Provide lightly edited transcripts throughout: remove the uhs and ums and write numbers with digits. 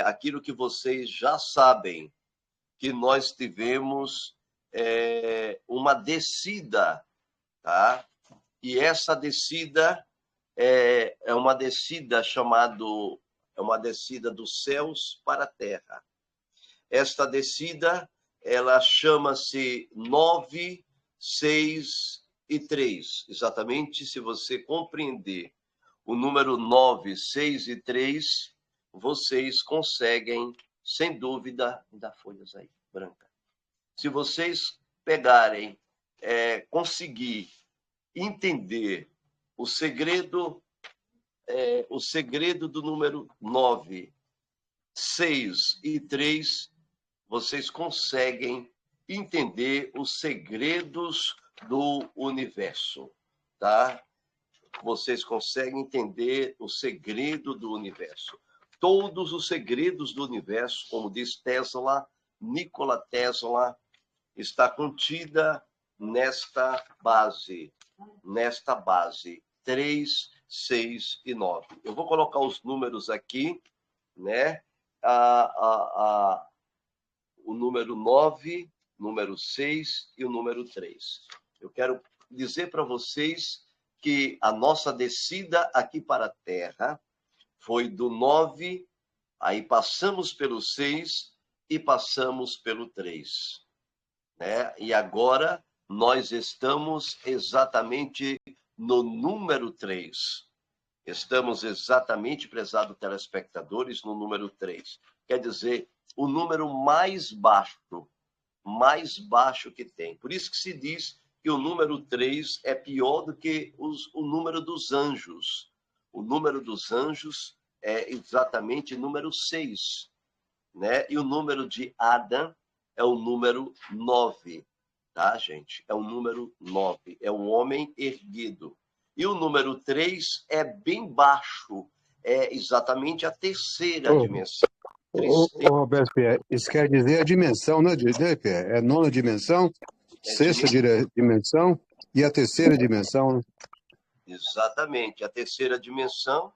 aquilo que vocês já sabem, que nós tivemos uma descida, tá? E essa descida é uma descida é uma descida dos céus para a terra. Esta descida, ela chama-se 9, 6 e 3. Exatamente, se você compreender o número 9, 6 e 3, vocês conseguem, sem dúvida, me dá folhas aí, branca. Se vocês pegarem, conseguir entender o segredo do número 9, 6 e 3, vocês conseguem entender os segredos do universo, tá? Vocês conseguem entender o segredo do universo. Todos os segredos do universo, como diz Tesla, Nikola Tesla, está contida nesta base 3, 6 e 9. Eu vou colocar os números aqui, né? O número 9, número 6 e o número 3. Eu quero dizer para vocês que a nossa descida aqui para a Terra foi do 9, aí passamos pelo 6 e passamos pelo 3. Né? E agora nós estamos exatamente no número 3. Estamos exatamente, prezados telespectadores, no número 3. Quer dizer, o número mais baixo que tem. Por isso que se diz que o número 3 é pior do que o número dos anjos. O número dos anjos é exatamente número 6. Né? E o número de Adão é o número 9. Tá, gente? É o número 9. É um homem erguido. E o número 3 é bem baixo. É exatamente a terceira dimensão. Roberto Pierre, isso quer dizer a dimensão, né, Pierre? É nona dimensão, sexta dimensão e a terceira dimensão. Exatamente. A terceira dimensão,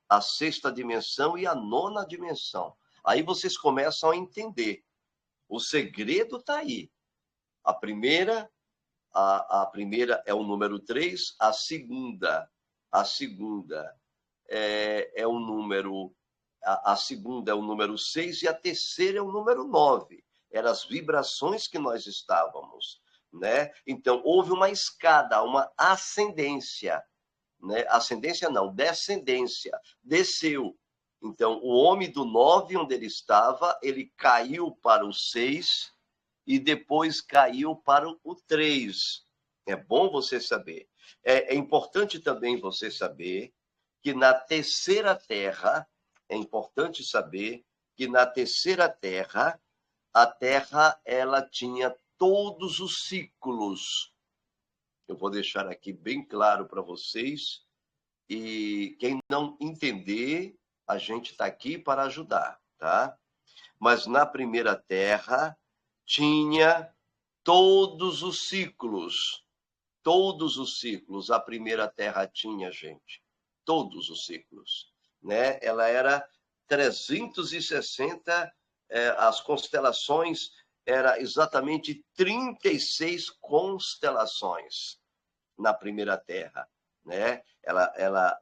a sexta dimensão e a nona dimensão. Aí vocês começam a entender. O segredo está aí. A primeira é o número 3, a segunda é o número, a segunda é o número 6 e a terceira é o número 9. Eram as vibrações que nós estávamos, né? Então, houve uma escada, uma ascendência, né? Ascendência não, descendência, desceu. Então, o homem do 9, onde ele estava, ele caiu para o 6 e depois caiu para o 3. É bom você saber. É importante também você saber que na terceira terra, é importante saber que na terceira terra, a terra ela tinha todos os ciclos. Eu vou deixar aqui bem claro para vocês. E quem não entender, a gente está aqui para ajudar, tá? Mas na primeira terra tinha todos os ciclos. Todos os ciclos a primeira terra tinha, gente. Todos os ciclos. Né? Ela era 360, as constelações, era exatamente 36 constelações na primeira terra. Né? Ela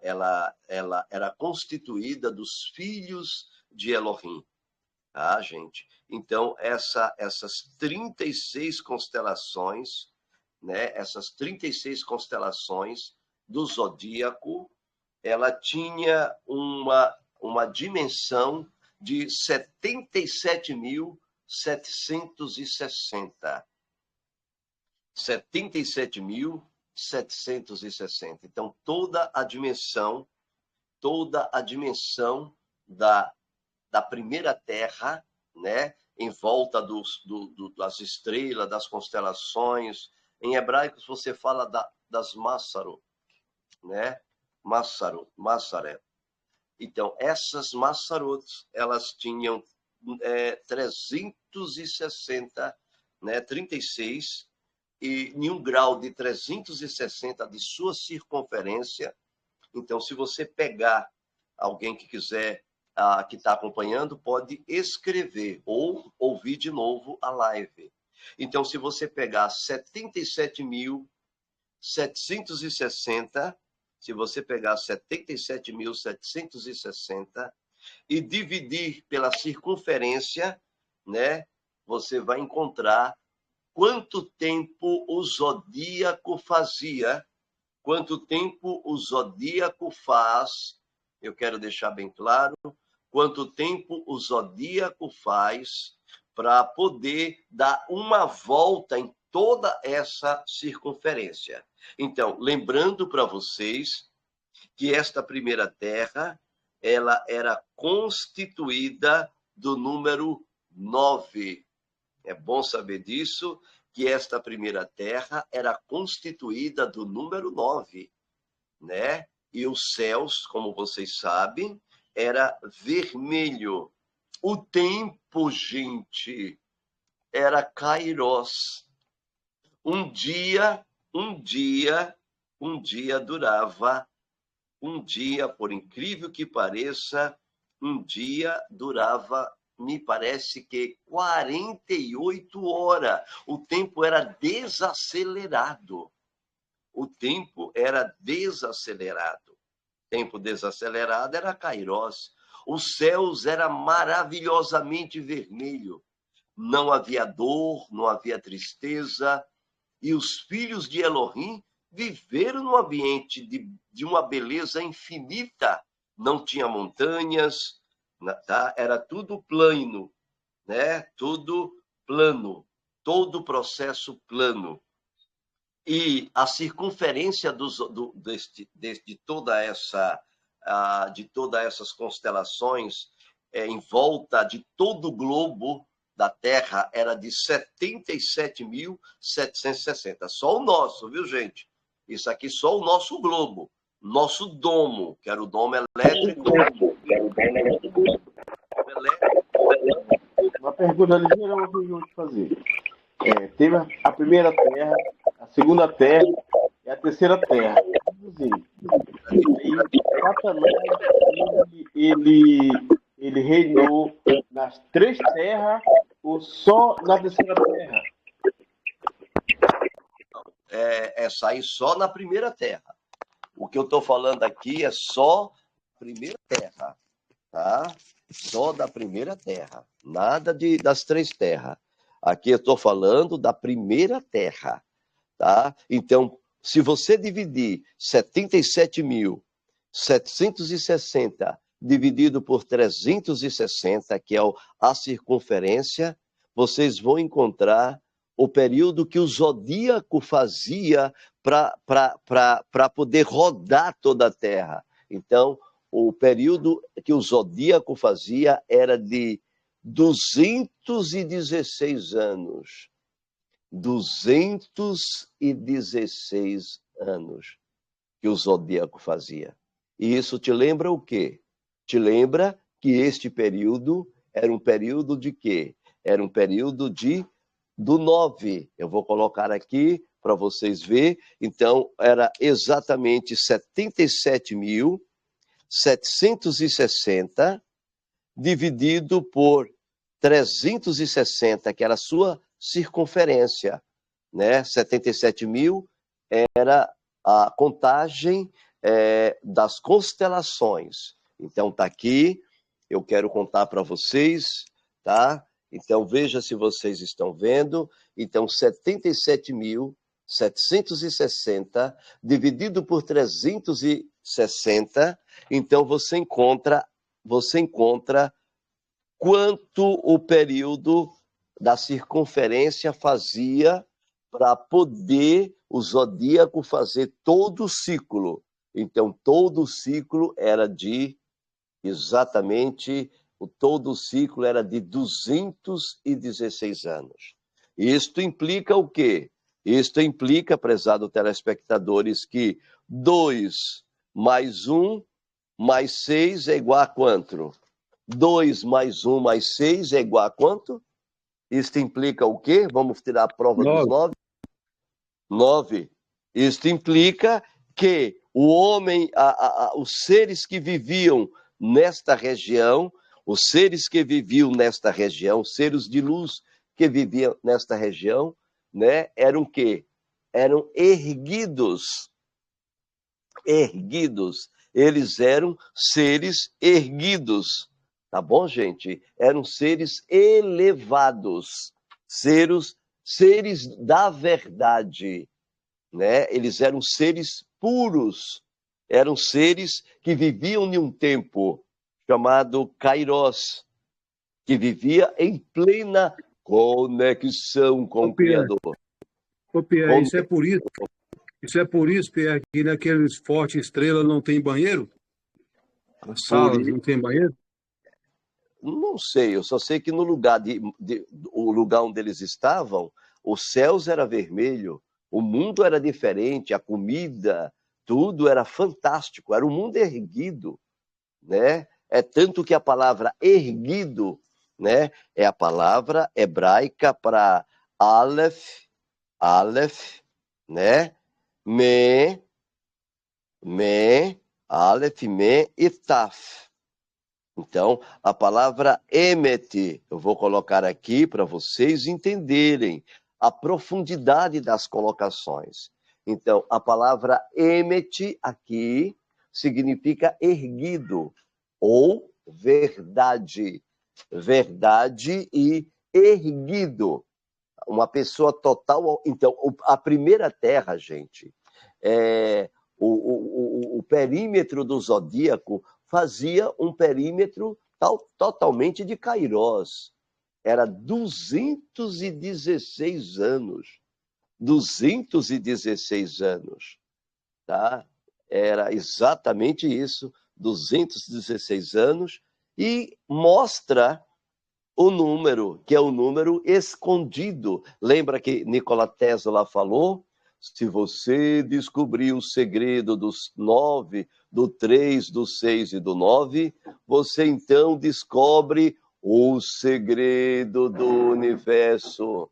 era constituída dos filhos de Elohim. Tá, gente? Então, essas 36 constelações, né? Essas 36 constelações do zodíaco, ela tinha uma dimensão de 77.760. 77.760. Então, toda a dimensão da primeira terra, né, em volta das estrelas, das constelações. Em hebraico, você fala das Massaro, né? Massaré. Então, essas Massarot, elas tinham 360, né, 36, e em um grau de 360 de sua circunferência. Então, se você pegar alguém que quiser que está acompanhando pode escrever ou ouvir de novo a live. Então, se você pegar 77.760, se você pegar 77.760 e dividir pela circunferência, né, você vai encontrar quanto tempo o zodíaco fazia, quanto tempo o zodíaco faz, eu quero deixar bem claro, quanto tempo o zodíaco faz para poder dar uma volta em toda essa circunferência. Então, lembrando para vocês que esta primeira Terra, ela era constituída do número 9. É bom saber disso, que esta primeira Terra era constituída do número 9, né? E os céus, como vocês sabem, era vermelho. O tempo, gente, era Kairos. Um dia durava, por incrível que pareça, um dia durava, me parece que 48 horas. O tempo era desacelerado. O tempo desacelerado era Kairos. Os céus era maravilhosamente vermelho. Não havia dor, não havia tristeza. E os filhos de Elohim viveram num ambiente de uma beleza infinita. Não tinha montanhas, tá? Era tudo plano, né? Tudo plano, todo o processo plano. E a circunferência de todas essas constelações em volta de todo o globo da Terra era de 77.760. Só o nosso, viu, gente? Isso aqui só o nosso globo, nosso domo, que era o domo elétrico. Uma pergunta ligeira eu vou te fazer. Teve a primeira Terra, a segunda Terra e a terceira Terra. E Satanás, ele reinou nas três terras ou só na terceira Terra? Sair só na primeira Terra. O que eu estou falando aqui é só a primeira Terra, tá? Só da primeira Terra, nada das três terras. Aqui eu estou falando da primeira Terra, tá? Então, se você dividir 77.760 dividido por 360, que é a circunferência, vocês vão encontrar o período que o zodíaco fazia para poder rodar toda a Terra. Então, o período que o zodíaco fazia era de 216 anos. 216 anos que o zodíaco fazia. E isso te lembra o quê? Te lembra que este período era um período de quê? Era um período do 9. Eu vou colocar aqui para vocês verem. Então, era exatamente 77.760 dividido por 360, que era a sua circunferência, né? 77.000 era a contagem das constelações. Então, está aqui, eu quero contar para vocês, tá? Então, veja se vocês estão vendo. Então, 77.760 dividido por 360, então você encontra quanto o período da circunferência fazia para poder o zodíaco fazer todo o ciclo. Então, todo o ciclo era todo o ciclo era de 216 anos. Isto implica o quê? Isto implica, prezados telespectadores, que 2 mais 1 mais 6 é igual a quanto? 2 mais 1 mais 6 é igual a quanto? Isto implica o quê? Vamos tirar a prova dos 9? 9. Isto implica que o homem, os seres que viviam nesta região, os seres que viviam nesta região, os seres de luz que viviam nesta região, né, eram quê? Eram erguidos. Erguidos. Eles eram seres erguidos. Tá bom, gente? Eram seres elevados. Seres da verdade. Né? Eles eram seres puros. Eram seres que viviam em um tempo chamado Kairos, que vivia em plena conexão com o Criador. Ô, Pierre, isso é por isso, Pierre, que naqueles fortes estrelas não tem banheiro? As salas não tem banheiro? Não sei, eu só sei que no lugar o lugar onde eles estavam, os céus era vermelho, o mundo era diferente, a comida, tudo era fantástico, era um mundo erguido, né? É tanto que a palavra erguido, né, é a palavra hebraica para Aleph, né? Aleph, Me e Taf. Então, a palavra emet, eu vou colocar aqui para vocês entenderem a profundidade das colocações. Então, a palavra emet aqui significa erguido ou verdade. Verdade e erguido. Uma pessoa total. Então, a primeira terra, gente, o perímetro do zodíaco fazia um perímetro totalmente de Kairos. Era 216 anos. 216 anos. Tá? Era exatamente isso, 216 anos, e mostra o número, que é o número escondido. Lembra que Nikola Tesla falou? Se você descobrir o segredo dos 9, do 3, do 6 e do 9, você então descobre o segredo do universo.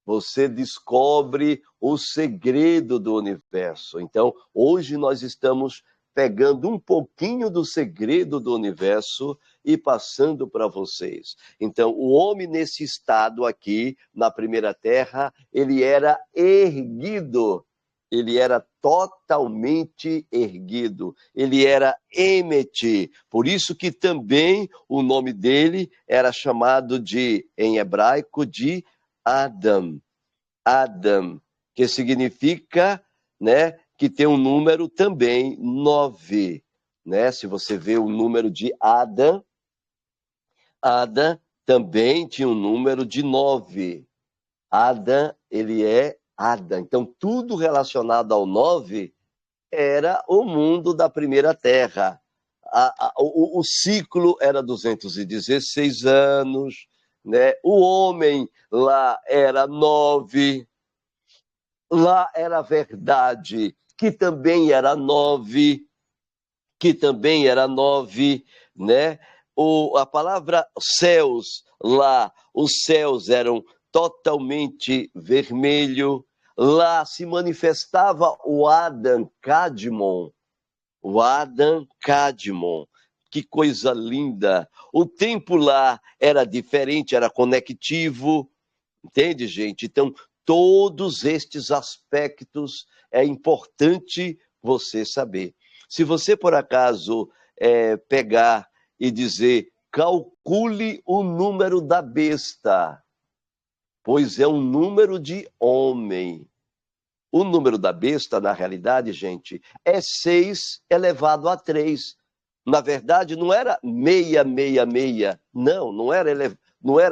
Você descobre o segredo do universo. Então, hoje nós estamos pegando um pouquinho do segredo do universo e passando para vocês. Então, o homem nesse estado aqui, na primeira terra, ele era erguido, ele era totalmente erguido, ele era Emet, por isso que também o nome dele era chamado de, em hebraico, de Adam, que significa, né, que tem um número também 9, né? Se você vê o número de Adam também tinha um número de 9. Adam, ele é Adam. Então, tudo relacionado ao 9 era o mundo da primeira terra. O ciclo era 216 anos, né? O homem lá era 9, lá era a verdade, que também era 9, né? A palavra céus, lá, os céus eram totalmente vermelho, lá se manifestava o Adam Kadmon, que coisa linda. O tempo lá era diferente, era conectivo, entende, gente? Então, todos estes aspectos é importante você saber. Se você, por acaso, pegar e dizer, calcule o número da besta, pois é um número de homem. O número da besta, na realidade, gente, é 6 elevado a 3. Na verdade, não era 666. Não era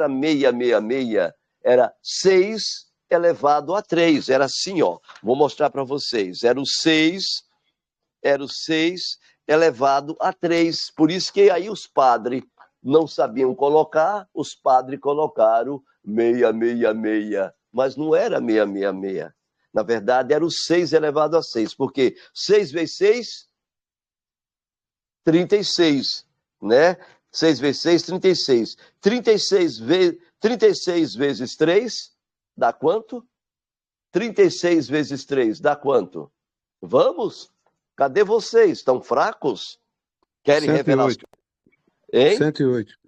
666. Era 6 elevado a 3. Era assim, ó. Vou mostrar para vocês. Era o 6 elevado a 3. Por isso que aí os padres não sabiam colocar, os padres colocaram 666. Mas não era 666. Na verdade, era o 6 elevado a 6, porque 6 vezes 6, 36, né? 6 vezes 6, 36. 36 vezes 3 dá quanto? 36 vezes 3 dá quanto? Vamos? Cadê vocês? Estão fracos? Querem revelação? 108. Hein? 108.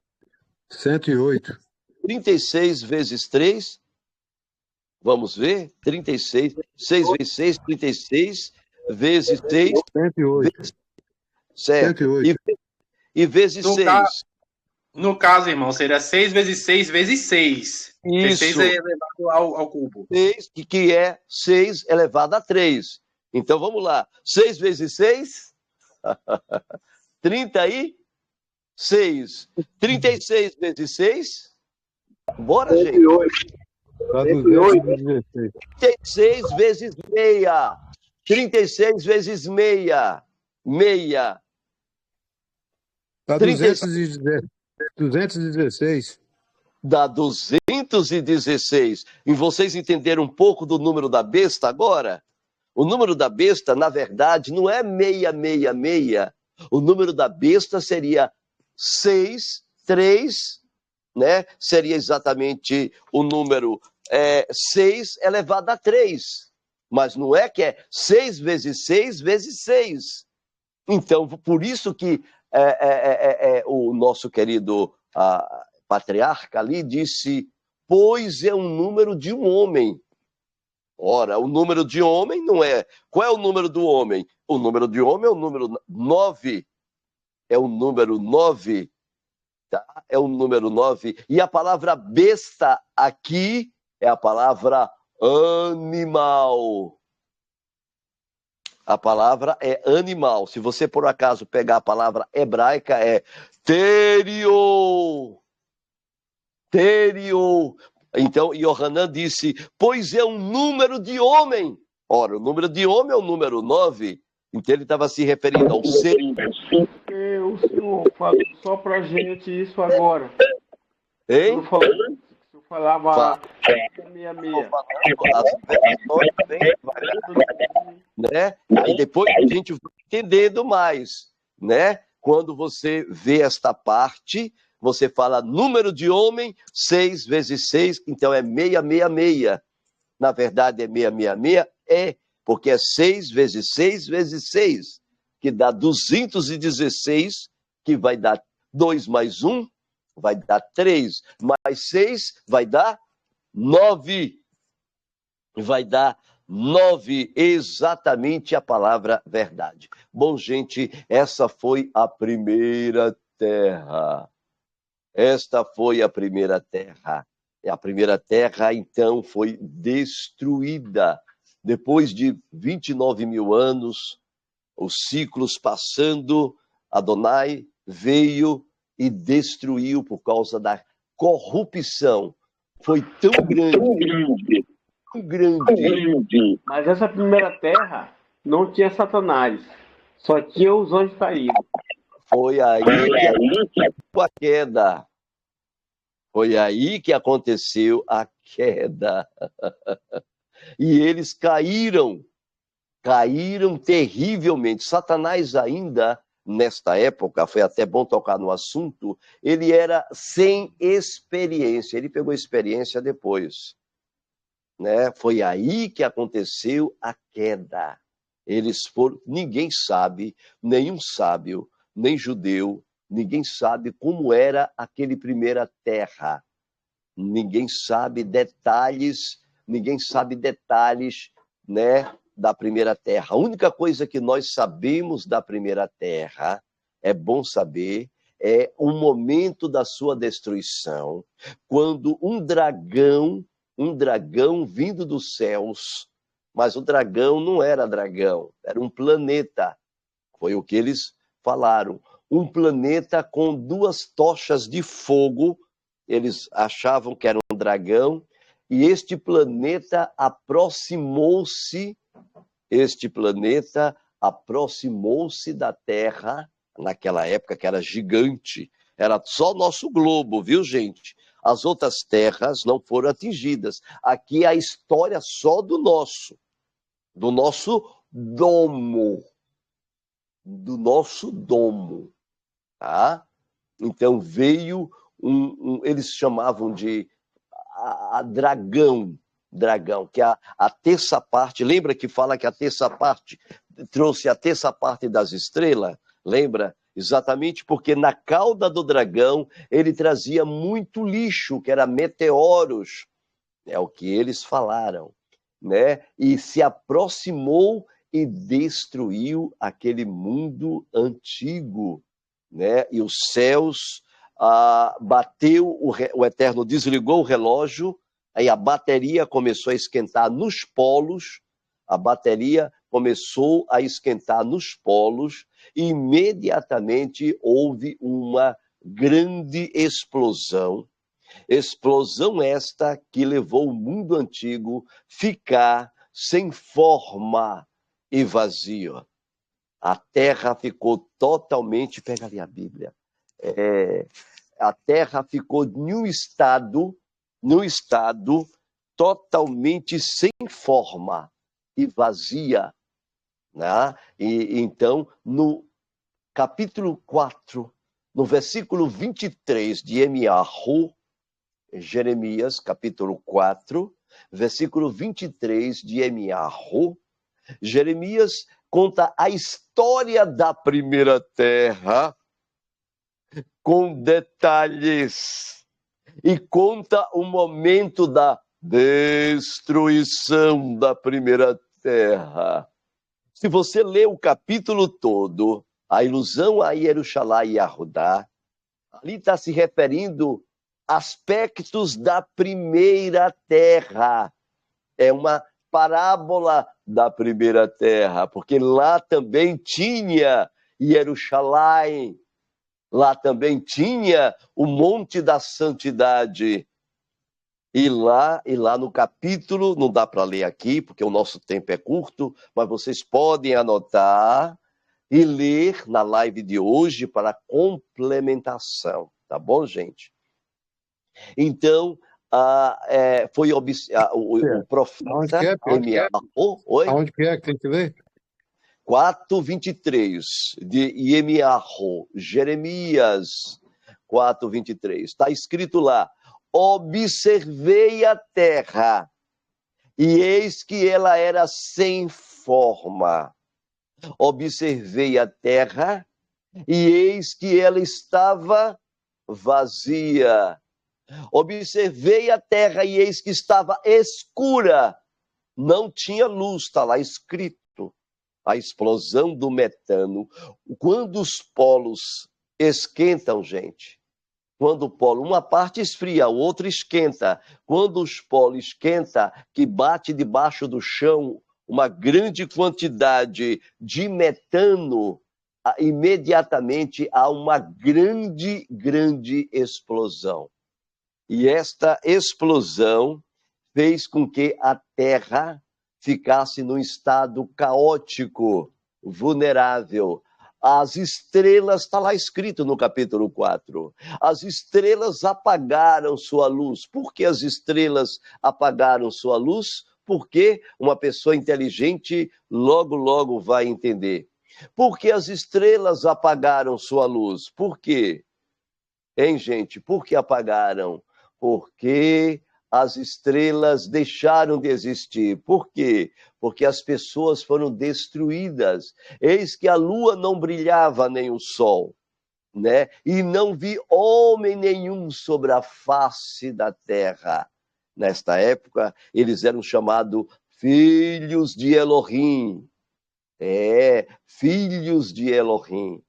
108. 36 vezes 3. Vamos ver? 36. 6 vezes 6, 36. Vezes 6. 108. Certo. 108. E vezes 6. No caso, irmão, seria 6 vezes 6 vezes 6. Isso. 6 é elevado ao cubo. 6, que é 6 elevado a 3. Então, vamos lá. 6 vezes 6? 36. 36 vezes 6? Bora, gente. 216. 36 vezes meia. 36 vezes meia. Meia. Dá 216. Dá 216. E vocês entenderam um pouco do número da besta agora? O número da besta, na verdade, não é 666. O número da besta seria 6, 3, né? Seria exatamente o número 6 elevado a 3. Mas não é que é 6 vezes 6 vezes 6. Então, por isso que o nosso querido patriarca ali disse, pois é um número de um homem. Ora, o número de homem não é... Qual é o número do homem? O número de homem é o número 9. É o número 9. Tá? É o número 9. E a palavra besta aqui é a palavra animal. A palavra é animal. Se você, por acaso, pegar a palavra hebraica, é terio. Terio. Então, Yohanan disse, pois é um número de homem. Ora, o número de homem é o número 9. Então, ele estava se referindo ao ser. O senhor falou só pra gente isso agora. Hein? O senhor falava 66. Né? Aí depois a gente vai entendendo mais, né? Quando você vê esta parte, você fala número de homem, 6 vezes 6, então é 666. Na verdade é 666, porque é 6 vezes 6 vezes 6, que dá 216, que vai dar 2 mais 1, vai dar 3, mais 6 vai dar 9. Vai dar 9, exatamente a palavra verdade. Bom, gente, essa foi a primeira terra. Esta foi a primeira terra. E a primeira terra, então, foi destruída. Depois de 29 mil anos, os ciclos passando, Adonai veio e destruiu por causa da corrupção. Foi tão grande. Grande. Mas essa primeira terra não tinha Satanás, só tinha os anjos caídos. Foi aí que aconteceu a queda. Foi aí que aconteceu a queda. E eles caíram terrivelmente. Satanás ainda, nesta época, foi até bom tocar no assunto, ele era sem experiência. Ele pegou experiência depois. Né? Foi aí que aconteceu a queda. Eles foram, ninguém sabe, nenhum sábio, nem judeu, ninguém sabe como era aquele primeira terra. Ninguém sabe detalhes, né, da primeira terra. A única coisa que nós sabemos da primeira terra, é bom saber, é o momento da sua destruição, quando um dragão vindo dos céus, mas o dragão não era dragão, era um planeta. Foi o que eles falaram. Um planeta com 2 tochas de fogo, eles achavam que era um dragão, e este planeta aproximou-se da Terra, naquela época que era gigante, era só nosso globo, viu, gente? As outras terras não foram atingidas. Aqui é a história só do nosso domo. Do nosso domo. Tá? Então veio eles chamavam de dragão, que é a terça parte. Lembra que fala que a terça parte trouxe a terça parte das estrelas? Lembra Exatamente porque na cauda do dragão ele trazia muito lixo, que era meteoros, é o que eles falaram, né? E se aproximou e destruiu aquele mundo antigo, né? E os céus bateu, o Eterno desligou o relógio, aí a bateria começou a esquentar nos polos, a bateria começou a esquentar nos polos, e imediatamente houve uma grande explosão. Explosão esta que levou o mundo antigo a ficar sem forma e vazio. A terra ficou totalmente, pega ali a Bíblia, a terra ficou num estado totalmente sem forma e vazia, né? E então, no capítulo 4, no versículo 23 de Emiarro, Jeremias, capítulo 4, versículo 23 de Emiarro, Jeremias conta a história da primeira terra com detalhes e conta o momento da destruição da primeira terra. Se você ler o capítulo todo, a ilusão a Jerusalém e a Judá, ali está se referindo aspectos da primeira terra. É uma parábola da primeira terra, porque lá também tinha Jerusalém, lá também tinha o Monte da Santidade. E lá no capítulo, não dá para ler aqui, porque o nosso tempo é curto, mas vocês podem anotar e ler na live de hoje para complementação, tá bom, gente? Então, foi o profeta... Aonde que é, Pedro? Aonde que é que tem que ler? 4:23 de Emiarro, Jeremias 4:23. Está escrito lá: observei a terra, e eis que ela era sem forma. Observei a terra, e eis que ela estava vazia. Observei a terra, e eis que estava escura. Não tinha luz, está lá escrito. A explosão do metano. Quando os polos esquentam, gente, quando o polo, uma parte esfria, a outra esquenta. Quando os polos esquentam, que bate debaixo do chão uma grande quantidade de metano, imediatamente há uma grande explosão. E esta explosão fez com que a Terra ficasse num estado caótico, vulnerável. As estrelas, está lá escrito no capítulo 4, as estrelas apagaram sua luz. Por que as estrelas apagaram sua luz? Porque uma pessoa inteligente logo vai entender. Por que as estrelas apagaram sua luz? Por quê? Hein, gente? Por que apagaram? Porque as estrelas deixaram de existir. Por quê? Porque as pessoas foram destruídas. Eis que a lua não brilhava nem o sol, né? E não vi homem nenhum sobre a face da terra. Nesta época, eles eram chamados filhos de Elohim. Filhos de Elohim.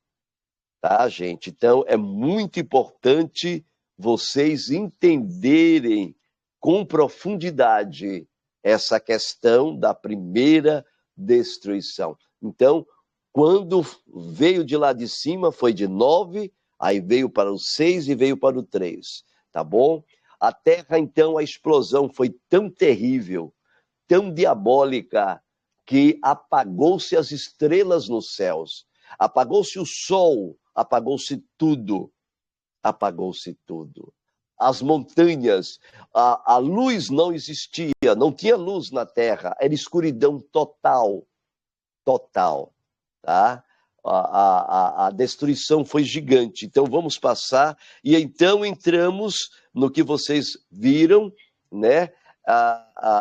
Tá, gente? Então, é muito importante vocês entenderem com profundidade essa questão da primeira destruição. Então, quando veio de lá de cima, foi de 9, aí veio para o 6 e veio para o 3, tá bom? A Terra, então, a explosão foi tão terrível, tão diabólica, que apagou-se as estrelas nos céus, apagou-se o sol, apagou-se tudo. Apagou-se tudo. As montanhas, a luz não existia, não tinha luz na Terra, era escuridão total, tá? A destruição foi gigante. Então vamos passar, e então entramos no que vocês viram, né?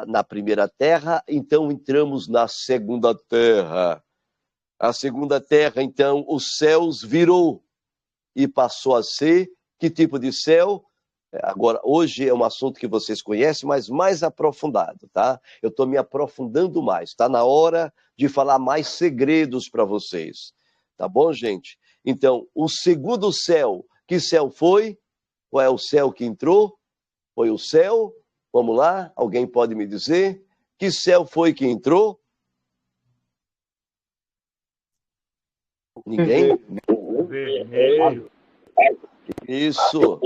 Na primeira terra, então entramos na segunda terra. A segunda terra, então, os céus virou e passou a ser que tipo de céu? Agora, hoje é um assunto que vocês conhecem, mas mais aprofundado, tá? Eu estou me aprofundando mais. Está na hora de falar mais segredos para vocês. Tá bom, gente? Então, o segundo céu, que céu foi? Qual é o céu que entrou? Foi o céu? Vamos lá? Alguém pode me dizer? Que céu foi que entrou? Ninguém? Vermelho. Isso.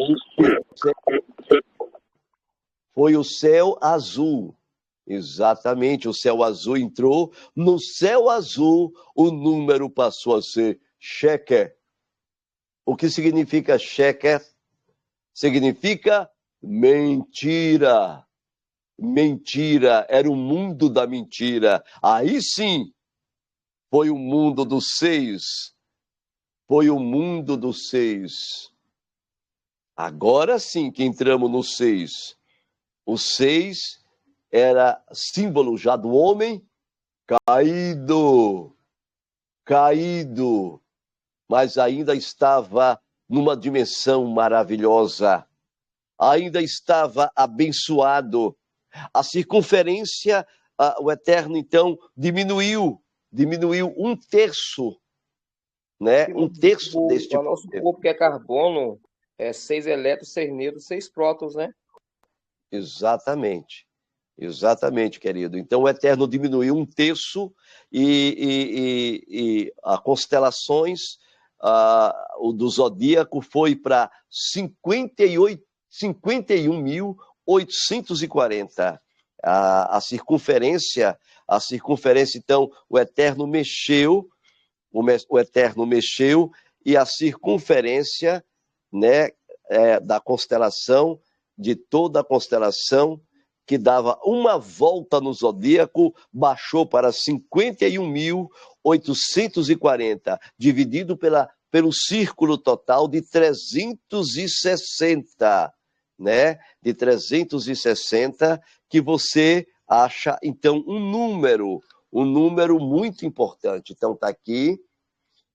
Foi o céu azul. Exatamente, o céu azul entrou. No céu azul, o número passou a ser Sheker. O que significa Sheker? Significa mentira. Mentira, era o mundo da mentira. Aí sim, foi o mundo dos seis. Foi o mundo dos seis. Agora sim que entramos no seis. O seis era símbolo já do homem caído. Caído. Mas ainda estava numa dimensão maravilhosa. Ainda estava abençoado. A circunferência, o Eterno, então, diminuiu um terço, né? Um terço deste O nosso corpo que é carbono, é 6 elétrons, 6 nêutrons, 6 prótons, né? Exatamente. Exatamente, querido. Então, o Eterno diminuiu um terço e as constelações o do Zodíaco foi para 51.840. A circunferência, então, o Eterno mexeu, e a circunferência, né, da constelação, de toda a constelação, que dava uma volta no Zodíaco, baixou para 51.840, dividido pelo círculo total de 360, né? De 360, que você acha, então, um número muito importante. Então, está aqui,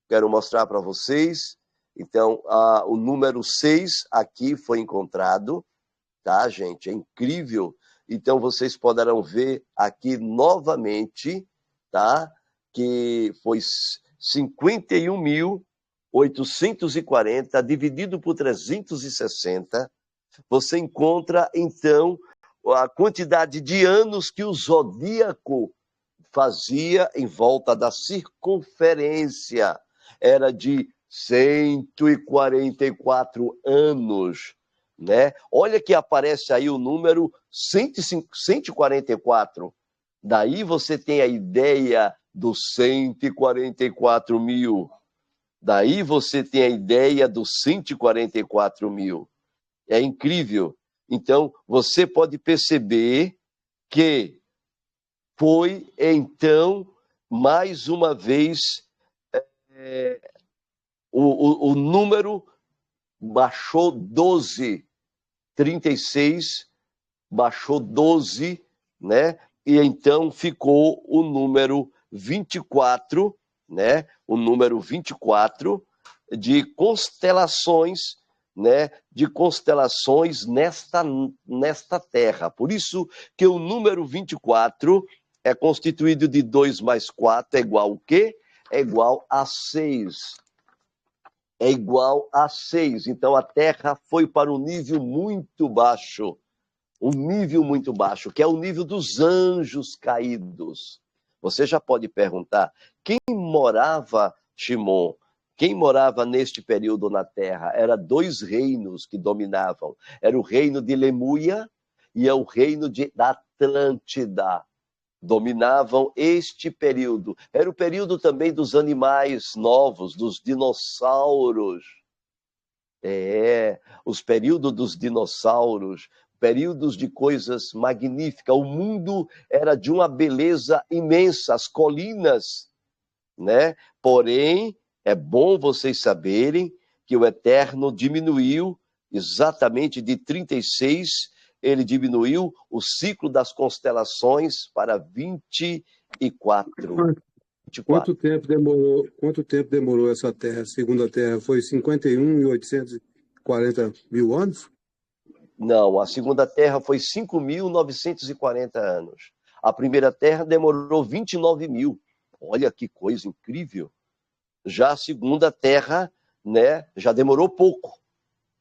quero mostrar para vocês. Então, o número 6 aqui foi encontrado, tá, gente? É incrível. Então, vocês poderão ver aqui novamente, tá? Que foi 51.840 dividido por 360. Você encontra, então, a quantidade de anos que o Zodíaco fazia em volta da circunferência. Era de 144 anos. Né? Olha que aparece aí o número 144. Daí você tem a ideia dos 144 mil. Daí você tem a ideia dos 144 mil. É incrível. Então, você pode perceber que foi, então, mais uma vez, o número baixou 12, 36, baixou 12, né? E então ficou o número 24, né? O número 24 de constelações, né? De constelações nesta Terra. Por isso que o número 24 é constituído de 2 mais 4 é igual ao quê? É igual a 6. É igual a 6. Então, a Terra foi para um nível muito baixo. Um nível muito baixo, que é o nível dos anjos caídos. Você já pode perguntar, quem morava, Shimon, quem morava neste período na Terra? Eram 2 reinos que dominavam. Era o reino de Lemuia e o reino da Atlântida. Dominavam este período. Era o período também dos animais novos, dos dinossauros. Os períodos dos dinossauros, períodos de coisas magníficas. O mundo era de uma beleza imensa, as colinas, né? Porém, é bom vocês saberem que o Eterno diminuiu exatamente de 36, ele diminuiu o ciclo das constelações para 24. Quanto tempo demorou essa terra, a segunda terra? Foi 51.840 mil anos? Não, a segunda terra foi 5.940 anos. A primeira terra demorou 29 mil. Olha que coisa incrível. Já a segunda terra, né, já demorou pouco.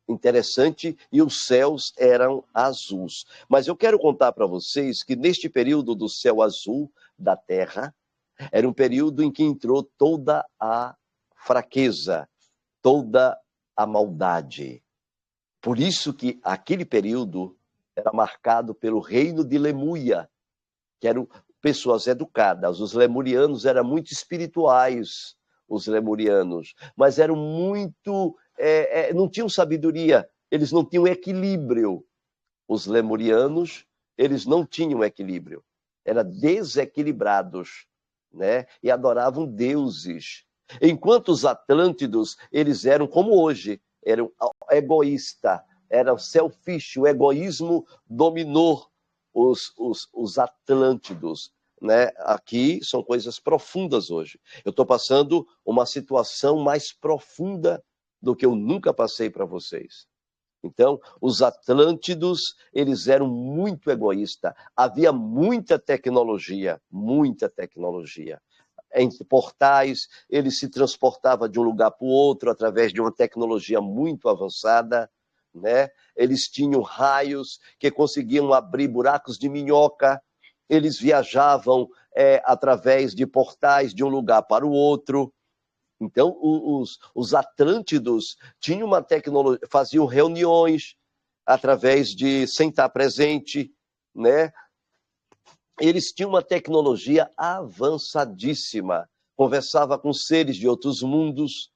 Interessante, e os céus eram azuis. Mas eu quero contar para vocês que neste período do céu azul da terra, era um período em que entrou toda a fraqueza, toda a maldade. Por isso que aquele período era marcado pelo reino de Lemuia, que eram pessoas educadas. Os lemurianos eram muito espirituais, os lemurianos, mas eram muito... não tinham sabedoria, eles não tinham equilíbrio. Os lemurianos, eles não tinham equilíbrio, eram desequilibrados, né? E adoravam deuses. Enquanto os Atlântidos, eles eram como hoje, eram egoístas, eram selfish, o egoísmo dominou os Atlântidos. Né? Aqui são coisas profundas hoje. Eu estou passando uma situação mais profunda do que eu nunca passei para vocês. Então, os Atlântidos, eles eram muito egoístas. Havia muita tecnologia, muita tecnologia. Em portais, ele se transportava de um lugar para o outro através de uma tecnologia muito avançada, né? Eles tinham raios que conseguiam abrir buracos de minhoca, eles viajavam através de portais de um lugar para o outro. Então, os Atlântidos tinham uma tecnologia, faziam reuniões através de sem estar presente, né? Eles tinham uma tecnologia avançadíssima, conversava com seres de outros mundos,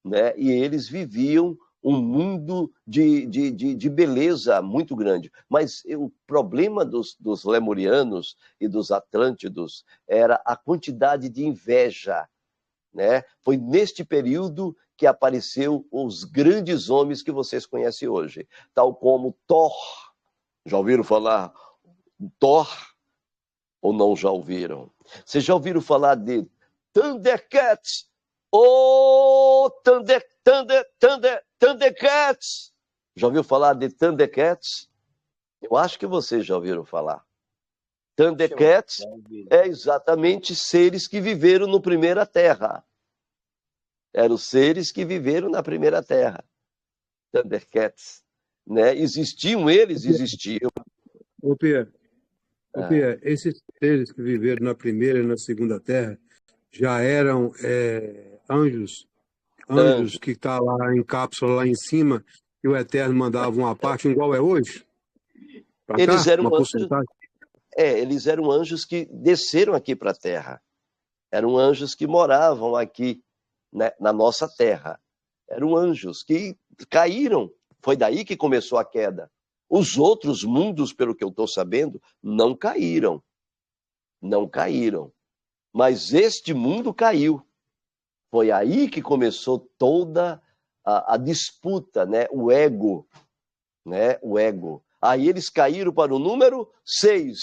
né? E eles viviam um mundo de beleza muito grande. Mas o problema dos lemurianos e dos Atlântidos era a quantidade de inveja, né? Foi neste período que apareceu os grandes homens que vocês conhecem hoje, tal como Thor. Já ouviram falar Thor? Ou não já ouviram? Vocês já ouviram falar de Thundercats? Thundercats! Já ouviu falar de Thundercats? Eu acho que vocês já ouviram falar. Thundercats é exatamente seres que viveram no primeira terra. Eram seres que viveram na primeira terra. Thundercats. Né? Existiam eles? Existiam. Ô, Pierre, esses seres que viveram na primeira e na segunda terra já eram anjos que estão lá em cápsula lá em cima e o Eterno mandava uma parte igual é hoje? Pra Eles cá, eram uma anjos, porcentagem? eles eram anjos que desceram aqui para a terra. Eram anjos que moravam aqui, né, na nossa terra. Eram anjos que caíram. Foi daí que começou a queda. Os outros mundos, pelo que eu estou sabendo, não caíram. Não caíram. Mas este mundo caiu. Foi aí que começou toda a disputa, né? O ego. Né? O ego. Aí eles caíram para o número 6,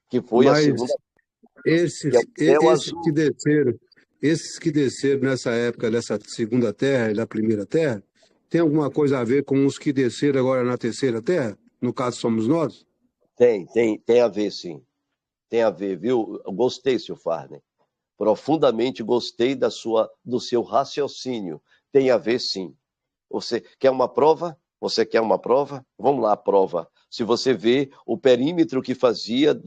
que foi a segunda. Esses que desceram nessa época dessa segunda terra e da primeira terra, tem alguma coisa a ver com os que desceram agora na terceira terra? No caso, somos nós? Tem a ver, sim. Tem a ver, viu? Eu gostei, Sr. Farney. Profundamente gostei do seu raciocínio. Tem a ver, sim. Você quer uma prova? Você quer uma prova? Vamos lá, a prova. Se você vê, o perímetro que fazia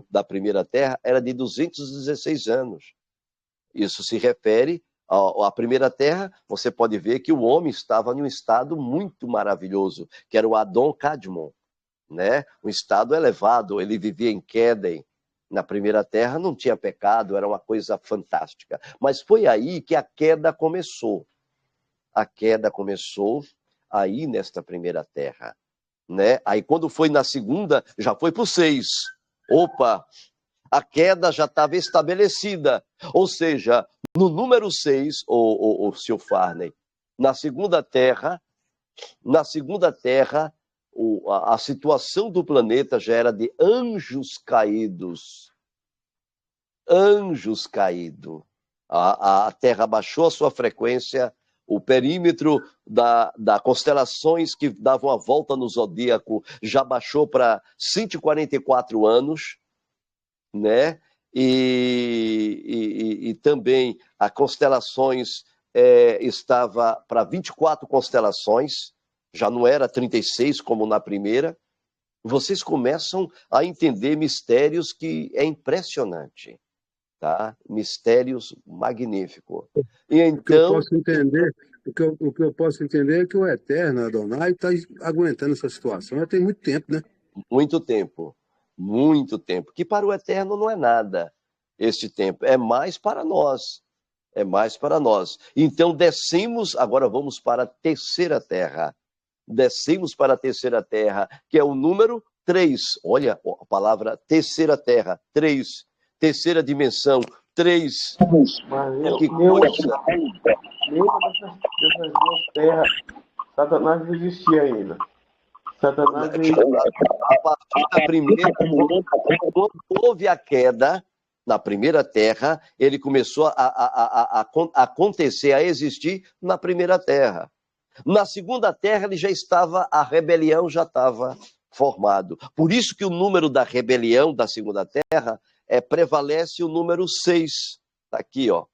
da primeira terra era de 216 anos. Isso se refere à primeira terra. Você pode ver que o homem estava em um estado muito maravilhoso, que era o Adon Kadmon, né? Um estado elevado, ele vivia em Quéden. Na primeira terra não tinha pecado, era uma coisa fantástica. Mas foi aí que a queda começou. A queda começou aí nesta primeira terra, né? Aí quando foi na segunda, já foi para o 6. Opa, a queda já estava estabelecida. Ou seja, no número 6, o Sr. Farney, na segunda terra, a situação do planeta já era de anjos caídos. Anjos caídos. A Terra baixou a sua frequência, o perímetro das constelações que davam a volta no zodíaco já baixou para 144 anos, né? E também as constelações estava para 24 constelações, já não era 36 como na primeira. Vocês começam a entender mistérios que é impressionante, tá? Mistérios magníficos. E O que eu então, posso entender, o que eu posso entender é que o Eterno Adonai está aguentando essa situação já tem muito tempo, né? muito tempo, que para o Eterno não é nada este tempo, é mais para nós, é mais para nós. Então descemos, agora vamos para a terceira terra, descemos para a terceira terra, que é o número 3, olha a palavra terceira terra, 3, terceira dimensão, 3, Mas que coisa. nenhuma dessas duas terras, Satanás não existia ainda. Satanás veio. A partir da primeira, quando houve a queda na primeira terra, ele começou a acontecer, a existir na primeira terra. Na segunda terra, ele já estava, a rebelião já estava formado. Por isso que o número da rebelião da segunda terra prevalece o número 6. Está aqui, ó.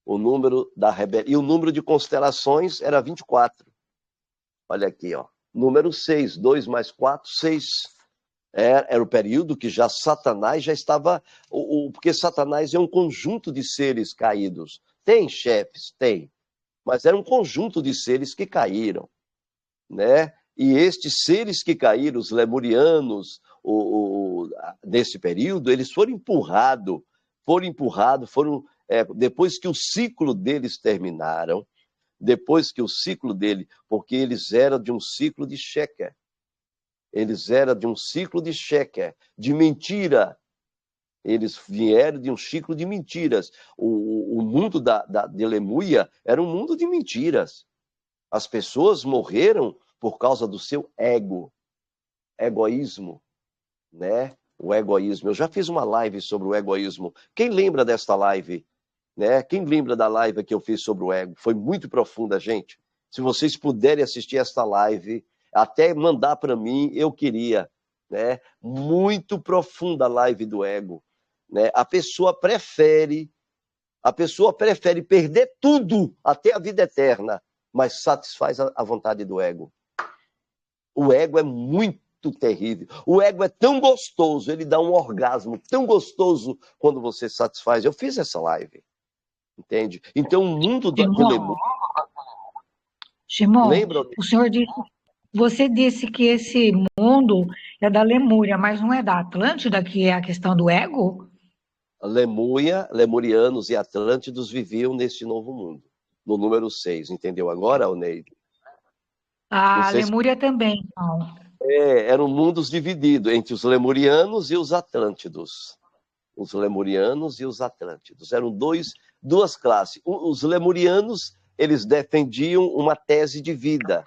O número da rebelião. E o número de constelações era 24. Olha aqui, ó. Número 6, 2 mais 4, 6. Era o período que já Satanás já estava... Porque Satanás é um conjunto de seres caídos. Tem chefes? Tem. Mas era um conjunto de seres que caíram, né? E estes seres que caíram, os lemurianos, nesse período, eles foram empurrados, depois que o ciclo deles terminaram, porque eles eram de um ciclo de Sheker, de mentira. Eles vieram de um ciclo de mentiras. O mundo de Lemuia era um mundo de mentiras. As pessoas morreram por causa do seu egoísmo, né? O egoísmo. Eu já fiz uma live sobre o egoísmo. Quem lembra desta live? Né? Quem lembra da live que eu fiz sobre o ego? Foi muito profunda, gente. Se vocês puderem assistir esta live, até mandar para mim, eu queria. Né? Muito profunda a live do ego. Né? A pessoa prefere perder tudo, até a vida eterna, mas satisfaz a vontade do ego. O ego é muito terrível. O ego é tão gostoso, ele dá um orgasmo tão gostoso quando você satisfaz. Eu fiz essa live, entende? Então o mundo de Lemuria... Shimon, Lembra? o senhor disse, você disse que esse mundo é da Lemúria, mas não é da Atlântida, que é a questão do ego? Lemurianos e Atlântidos viviam neste novo mundo, no número 6, entendeu agora, Oneide? A Lemúria também, então. Eram mundos divididos entre os lemurianos e os atlântidos. Os lemurianos e os atlântidos. Eram duas classes. Os lemurianos, eles defendiam uma tese de vida,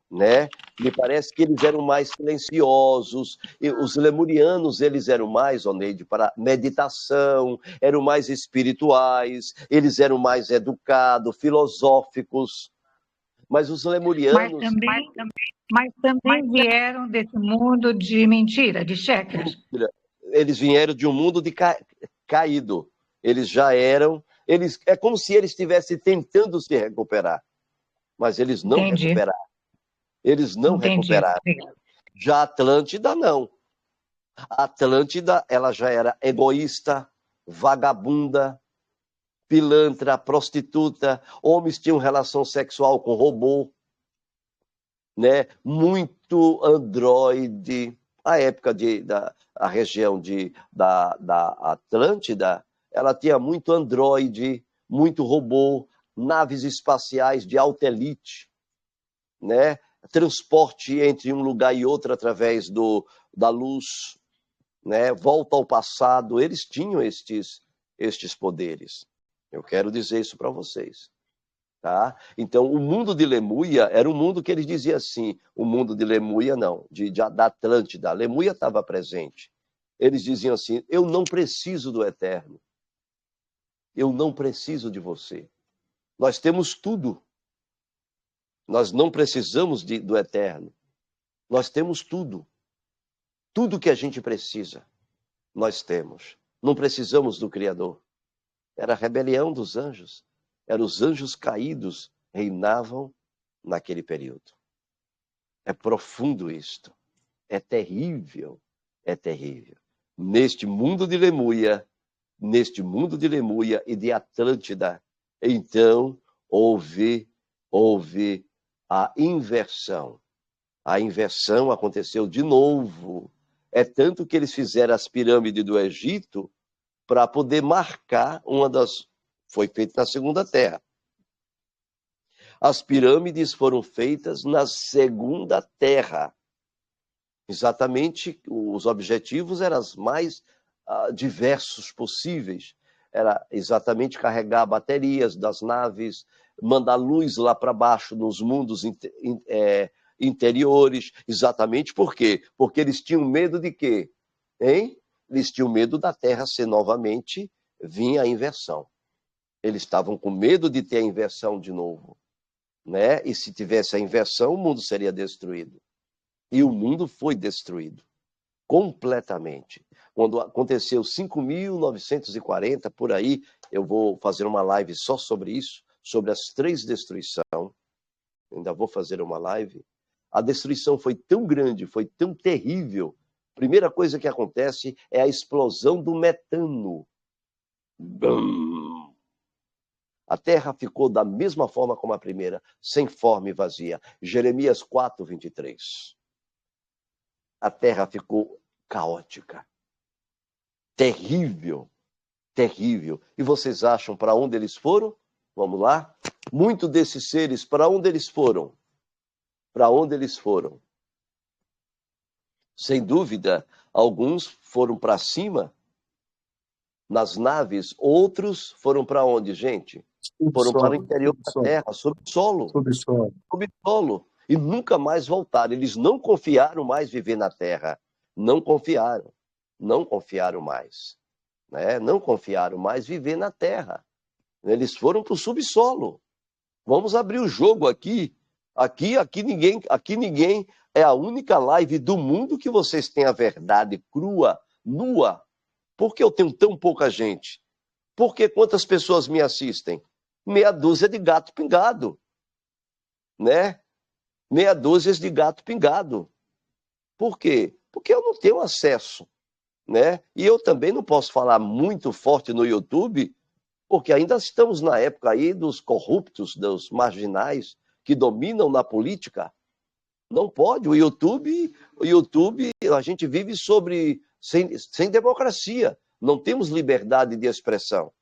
né? Me parece que eles eram mais silenciosos. E os lemurianos, eles eram mais, Oneide, para meditação, eram mais espirituais, eles eram mais educados, filosóficos. Mas os lemurianos... Mas também vieram desse mundo de mentira, de chakras. Eles vieram de um mundo de caído. Eles já eram... É como se eles estivessem tentando se recuperar. Mas eles não recuperaram. Eles não recuperaram. Já a Atlântida, não. A Atlântida, ela já era egoísta, vagabunda, pilantra, prostituta. Homens tinham relação sexual com robô, né? Muito androide. A época a região da Atlântida, ela tinha muito androide, muito robô, naves espaciais de alta elite, né? Transporte entre um lugar e outro através da luz, né? Volta ao passado. Eles tinham estes poderes. Eu quero dizer isso para vocês. Tá? Então, o mundo de Lemuia era um mundo que eles diziam assim, o mundo de Lemuia não, da Atlântida. A Lemuia estava presente. Eles diziam assim, eu não preciso do Eterno. Eu não preciso de você. Nós temos tudo. Nós não precisamos do eterno. Nós temos tudo. Tudo que a gente precisa, nós temos. Não precisamos do Criador. Era a rebelião dos anjos. Eram os anjos caídos, reinavam naquele período. É profundo isto. É terrível. É terrível. Neste mundo de Lemuia e de Atlântida, então houve a inversão. A inversão aconteceu de novo. É tanto que eles fizeram as pirâmides do Egito para poder marcar foi feito na Segunda Terra. As pirâmides foram feitas na Segunda Terra. Exatamente, os objetivos eram os mais diversos possíveis. Era exatamente carregar baterias das naves, mandar luz lá para baixo nos mundos interiores. Exatamente por quê? Porque eles tinham medo de quê? Hein? Eles tinham medo da Terra ser novamente, vinha a inversão. Eles estavam com medo de ter a inversão de novo, né? E se tivesse a inversão, o mundo seria destruído. E o mundo foi destruído completamente. Quando aconteceu 5.940, por aí, eu vou fazer uma live só sobre isso, sobre as 3 destruições. Ainda vou fazer uma live. A destruição foi tão grande, foi tão terrível. Primeira coisa que acontece é a explosão do metano. Bum! A terra ficou da mesma forma como a primeira, sem forma e vazia. Jeremias 4:23. A terra ficou caótica. Terrível. Terrível. E vocês acham para onde eles foram? Vamos lá? Muitos desses seres, para onde eles foram? Para onde eles foram? Sem dúvida, alguns foram para cima, nas naves, outros foram para onde, gente? Foram para o interior da terra, sob solo. Sob solo. E nunca mais voltaram. Eles não confiaram mais viver na terra. Não confiaram. Não confiaram mais. Né? Não confiaram mais viver na terra. Eles foram para o subsolo. Vamos abrir o jogo aqui. Aqui ninguém é a única live do mundo que vocês têm a verdade crua, nua. Por que eu tenho tão pouca gente? Porque quantas pessoas me assistem? Meia dúzia de gato pingado. Né? Meia dúzia de gato pingado. Por quê? Porque eu não tenho acesso. Né? E eu também não posso falar muito forte no YouTube, porque ainda estamos na época aí dos corruptos, dos marginais que dominam na política. Não pode. O YouTube, a gente vive sem democracia. Não temos liberdade de expressão.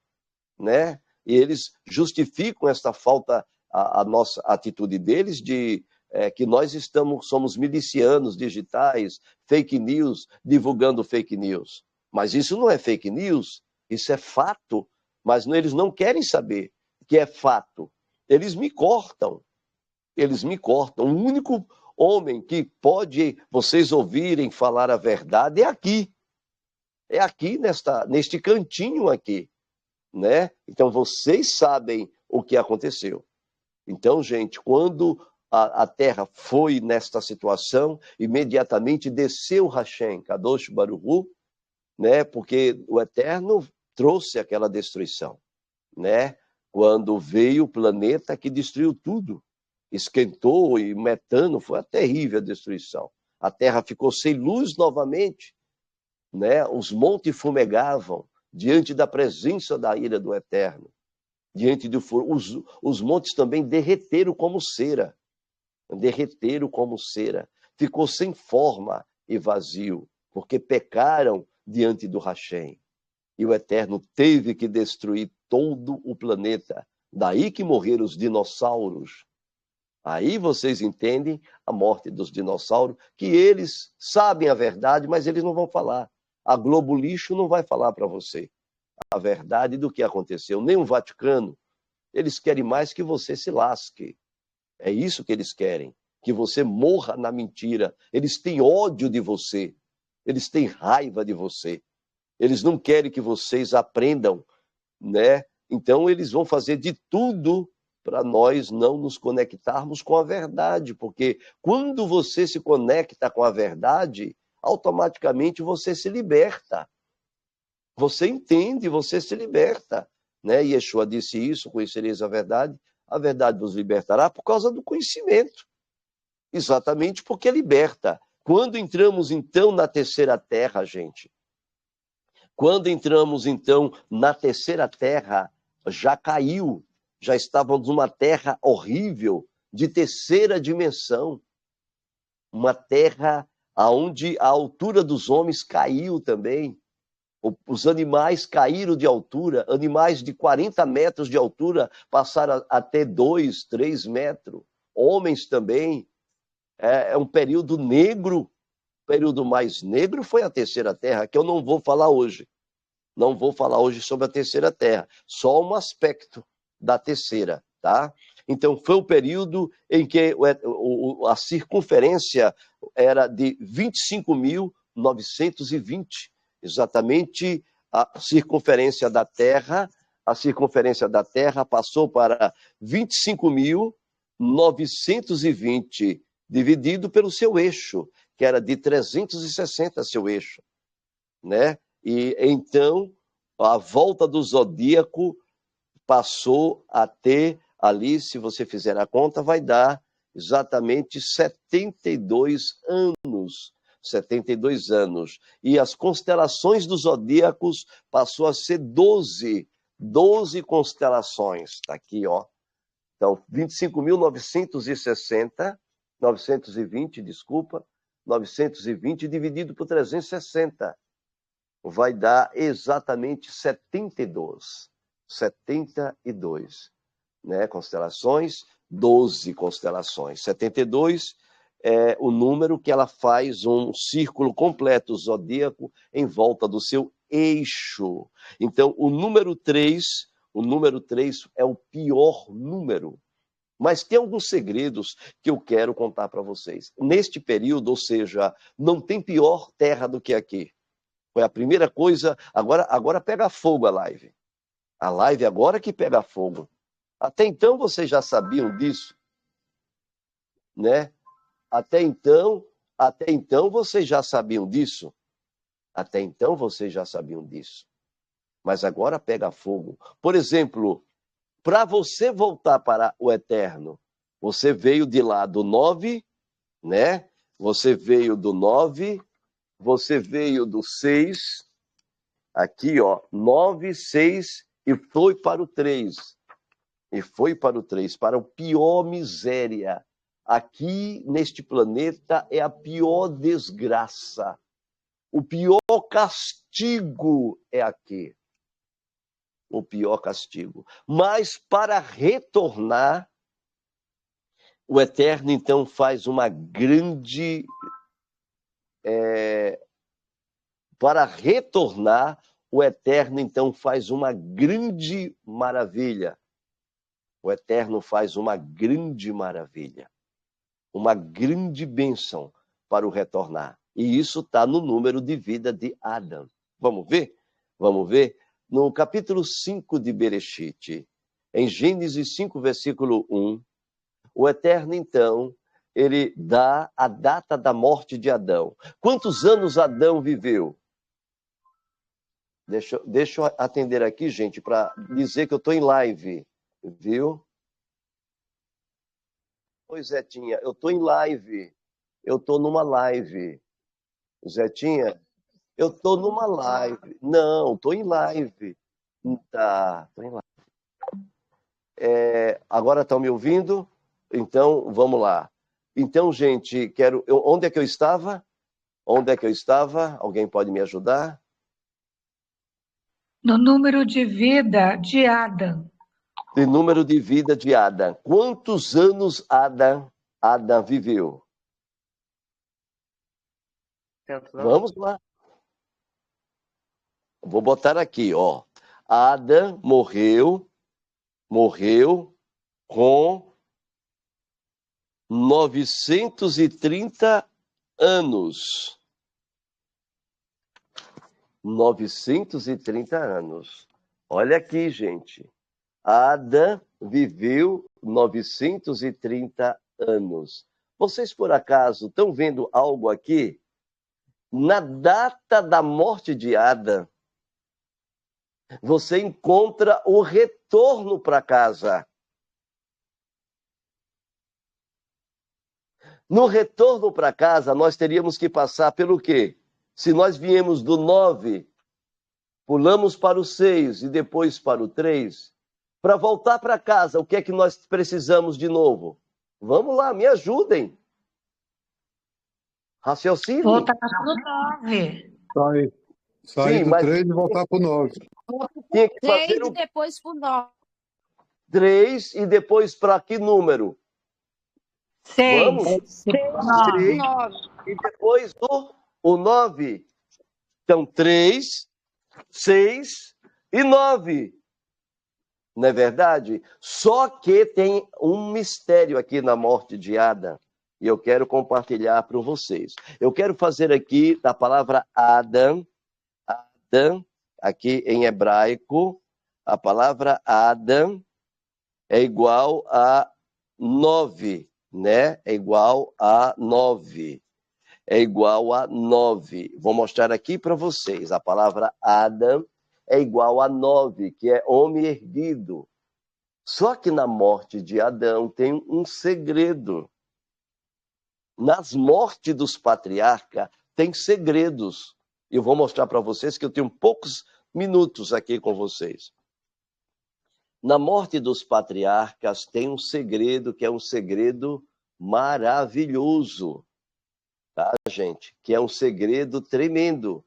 Né? E eles justificam esta falta, a nossa atitude deles de que nós somos milicianos digitais, fake news, divulgando fake news. Mas isso não é fake news, isso é fato. Mas eles não querem saber que é fato. Eles me cortam. Eles me cortam. O único homem que pode vocês ouvirem falar a verdade é aqui. É aqui, neste cantinho aqui. Né? Então, vocês sabem o que aconteceu. Então, gente, quando a terra foi nesta situação, imediatamente desceu Hashem, Kadosh Baruch Hu, né? Porque o Eterno trouxe aquela destruição. Né? Quando veio o planeta que destruiu tudo, esquentou e metano, foi a terrível destruição. A terra ficou sem luz novamente. Né? Os montes fumegavam diante da presença da ira do Eterno. Diante do fogo. Os montes também derreteram como cera. Derreteram como cera. Ficou sem forma e vazio, porque pecaram diante do Hashem. E o Eterno teve que destruir todo o planeta. Daí que morreram os dinossauros. Aí vocês entendem a morte dos dinossauros, que eles sabem a verdade, mas eles não vão falar. A Globo Lixo não vai falar para você a verdade do que aconteceu. Nem o Vaticano. Eles querem mais que você se lasque. É isso que eles querem. Que você morra na mentira. Eles têm ódio de você. Eles têm raiva de você. Eles não querem que vocês aprendam, né, Então, eles vão fazer de tudo para nós não nos conectarmos com a verdade, porque quando você se conecta com a verdade, automaticamente você se liberta. Você entende, você se liberta. Né? Yeshua disse isso, conhecereis a verdade vos libertará por causa do conhecimento. Exatamente porque liberta. Quando entramos, então, na terceira terra, gente, quando entramos, então, na terceira terra, já caiu, já estávamos numa terra horrível, de terceira dimensão, uma terra onde a altura dos homens caiu também, os animais caíram de altura, animais de 40 metros de altura passaram até 2, 3 metros, homens também, é um período negro, o período mais negro foi a terceira terra, que eu não vou falar hoje. Não vou falar hoje sobre a terceira terra, só um aspecto da terceira, tá? Então, foi o período em que a circunferência era de 25.920, exatamente a circunferência da Terra passou para 25.920, dividido pelo seu eixo, que era de 360 seu eixo, né? E então, a volta do zodíaco passou a ter ali, se você fizer a conta, vai dar exatamente 72 anos. 72 anos. E as constelações dos zodíacos passou a ser 12 constelações. Está aqui, ó. Então, 25.960, 920, desculpa, 920 dividido por 360. Vai dar exatamente 72. 72, né? Constelações, 12 constelações. 72 é o número que ela faz um círculo completo zodíaco em volta do seu eixo. Então, o número 3 é o pior número. Mas tem alguns segredos que eu quero contar para vocês. Neste período, ou seja, não tem pior terra do que aqui. Foi a primeira coisa. Agora pega fogo a live. A live agora que pega fogo. Até então vocês já sabiam disso, né? Até então vocês já sabiam disso. Até então vocês já sabiam disso. Mas agora pega fogo. Por exemplo, para você voltar para o eterno, você veio de lá do 9, né? Você veio do 9, você veio do 6, aqui, ó, 9, 6, e foi para o 3. E foi para o 3, para o pior miséria. Aqui, neste planeta, é a pior desgraça. O pior castigo é aqui. O pior castigo. Mas para retornar, o Eterno, então, faz uma grande... Para retornar, o Eterno, então, faz uma grande maravilha. O Eterno faz uma grande maravilha. Uma grande bênção para o retornar. E isso está no número de vida de Adão. Vamos ver? Vamos ver? No capítulo 5 de Bereshit, em Gênesis 5, versículo 1, o Eterno, então, ele dá a data da morte de Adão. Quantos anos Adão viveu? Deixa eu atender aqui, gente, para dizer que eu estou em live, viu? Oi, Zetinha, eu estou em live. Eu estou numa live. Zetinha, eu estou numa live. Não, estou em live. Tá, estou em live. Agora estão me ouvindo? Então, vamos lá. Então, gente, onde é que eu estava? Onde é que eu estava? Alguém pode me ajudar? No número de vida de Adão. De número de vida de Adão. Quantos anos Adão viveu? Vamos lá. Vou botar aqui, ó. Adão morreu com 930 anos. 930 anos. Olha aqui, gente. Adão viveu 930 anos. Vocês, por acaso, estão vendo algo aqui? Na data da morte de Adão, você encontra o retorno para casa. No retorno para casa, nós teríamos que passar pelo quê? Se nós viemos do 9, pulamos para o 6 e depois para o 3, para voltar para casa, o que é que nós precisamos de novo? Vamos lá, me ajudem. Raciocínio. Voltar para o 9. Sair Sim, do mas 3 e voltar para o 9. tinha que 3 fazer e o depois pro 9. 3 e depois para que número? 6. Vamos? 9. 3 9. e depois o 9. Então, 3, 6 e 9. Não é verdade? Só que tem um mistério aqui na morte de Adão. E eu quero compartilhar para vocês. Eu quero fazer aqui da palavra Adão, aqui em hebraico, a palavra Adão é igual a 9, né? É igual a 9. É igual a 9. Vou mostrar aqui para vocês. A palavra Adão é igual a 9, que é homem erguido. Só que na morte de Adão tem um segredo. Nas mortes dos patriarcas tem segredos. Eu vou mostrar para vocês que eu tenho poucos minutos aqui com vocês. Na morte dos patriarcas tem um segredo que é um segredo maravilhoso. Tá, gente? Que é um segredo tremendo.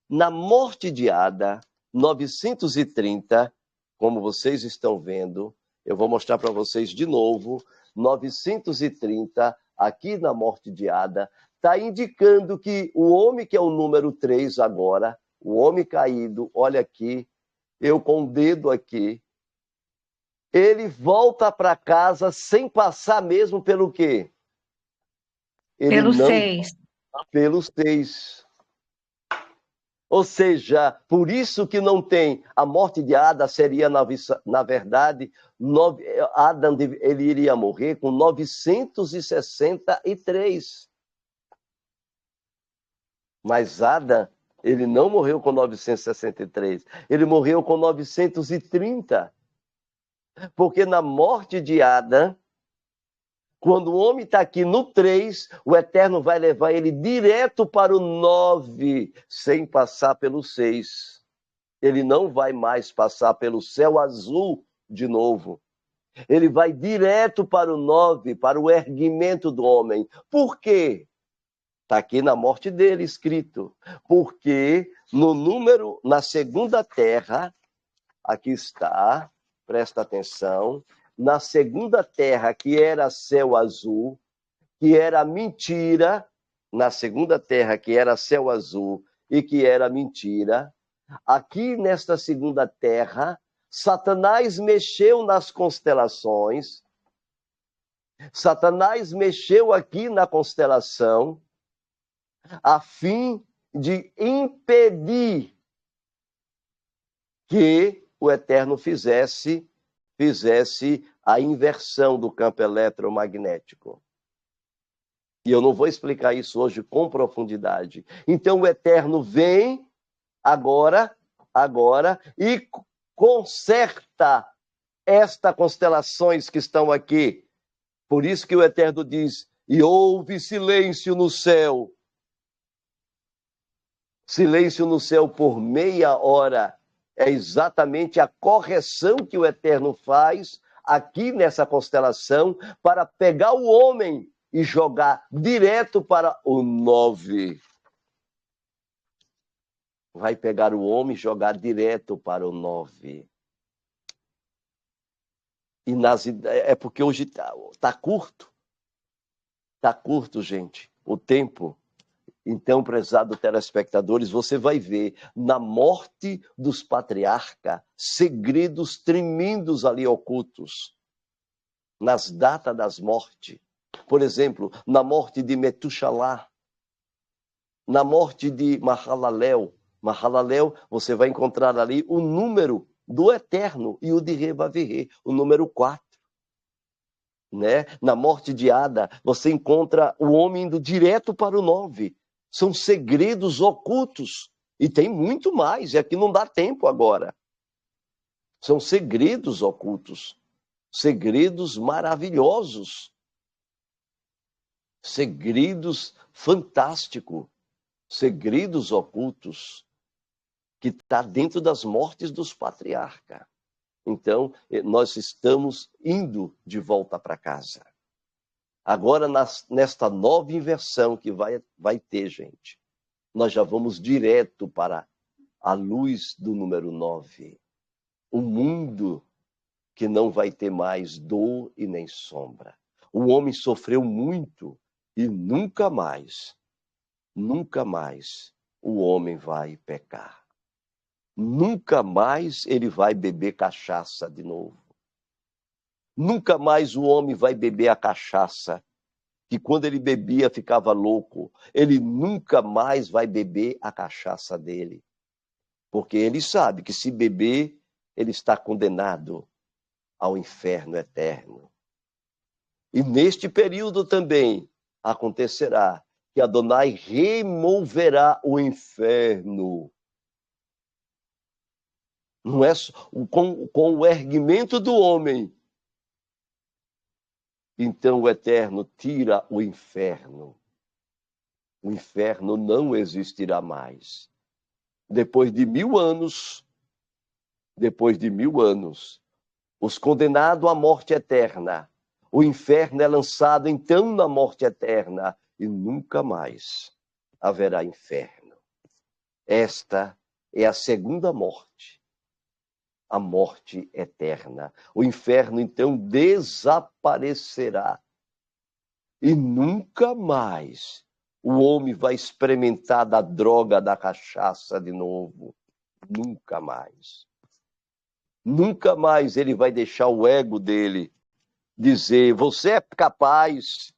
Na morte de Adão, 930, como vocês estão vendo, eu vou mostrar para vocês de novo, 930, aqui na morte de Adão, está indicando que o homem que é o número 3 agora, o homem caído, olha aqui, eu com o dedo aqui, ele volta para casa sem passar mesmo pelo quê? Pelo 6. Pelo 6. Ou seja, por isso que não tem a morte de Adão seria, na verdade, Adão ele iria morrer com 963. Mas Adão, ele não morreu com 963. Ele morreu com 930. Porque na morte de Adão, quando o homem está aqui no 3, o Eterno vai levar ele direto para o 9, sem passar pelo 6. Ele não vai mais passar pelo céu azul de novo. Ele vai direto para o 9, para o erguimento do homem. Por quê? Está aqui na morte dele escrito. Porque no número, na segunda terra, aqui está, presta atenção, na segunda terra, que era céu azul, que era mentira, na segunda terra, que era céu azul e que era mentira, aqui nesta segunda terra, Satanás mexeu nas constelações, Satanás mexeu aqui na constelação, a fim de impedir que o Eterno fizesse a inversão do campo eletromagnético. E eu não vou explicar isso hoje com profundidade. Então o Eterno vem agora e conserta estas constelações que estão aqui. Por isso que o Eterno diz, e houve silêncio no céu. Silêncio no céu por meia hora. É exatamente a correção que o Eterno faz aqui nessa constelação para pegar o homem e jogar direto para o 9. Vai pegar o homem e jogar direto para o 9. E é porque hoje está curto. Está curto, gente, o tempo. Então, prezados telespectadores, você vai ver na morte dos patriarcas segredos tremendos ali ocultos. Nas datas das mortes. Por exemplo, na morte de Metushalá, na morte de Mahalalel. Mahalalel, você vai encontrar ali o número do eterno e o de Rebaverê, o número 4. Né? Na morte de Ada, você encontra o homem indo direto para o 9. São segredos ocultos. E tem muito mais, e aqui não dá tempo agora. São segredos ocultos. Segredos maravilhosos. Segredos fantásticos. Segredos ocultos que está dentro das mortes dos patriarcas. Então, nós estamos indo de volta para casa. Agora, nesta nova inversão que vai ter, gente, nós já vamos direto para a luz do número 9. O mundo que não vai ter mais dor e nem sombra. O homem sofreu muito e nunca mais o homem vai pecar. Nunca mais ele vai beber cachaça de novo. Nunca mais o homem vai beber a cachaça, que quando ele bebia ficava louco. Ele nunca mais vai beber a cachaça dele. Porque ele sabe que se beber, ele está condenado ao inferno eterno. E neste período também acontecerá que Adonai removerá o inferno. Não é com o erguimento do homem. Então o Eterno tira o inferno. O inferno não existirá mais. Depois de 1000 anos, os condenados à morte eterna, o inferno é lançado então na morte eterna e nunca mais haverá inferno. Esta é a segunda morte. A morte eterna. O inferno, então, desaparecerá. E nunca mais o homem vai experimentar da droga, da cachaça de novo. Nunca mais. Nunca mais ele vai deixar o ego dele dizer, você é capaz,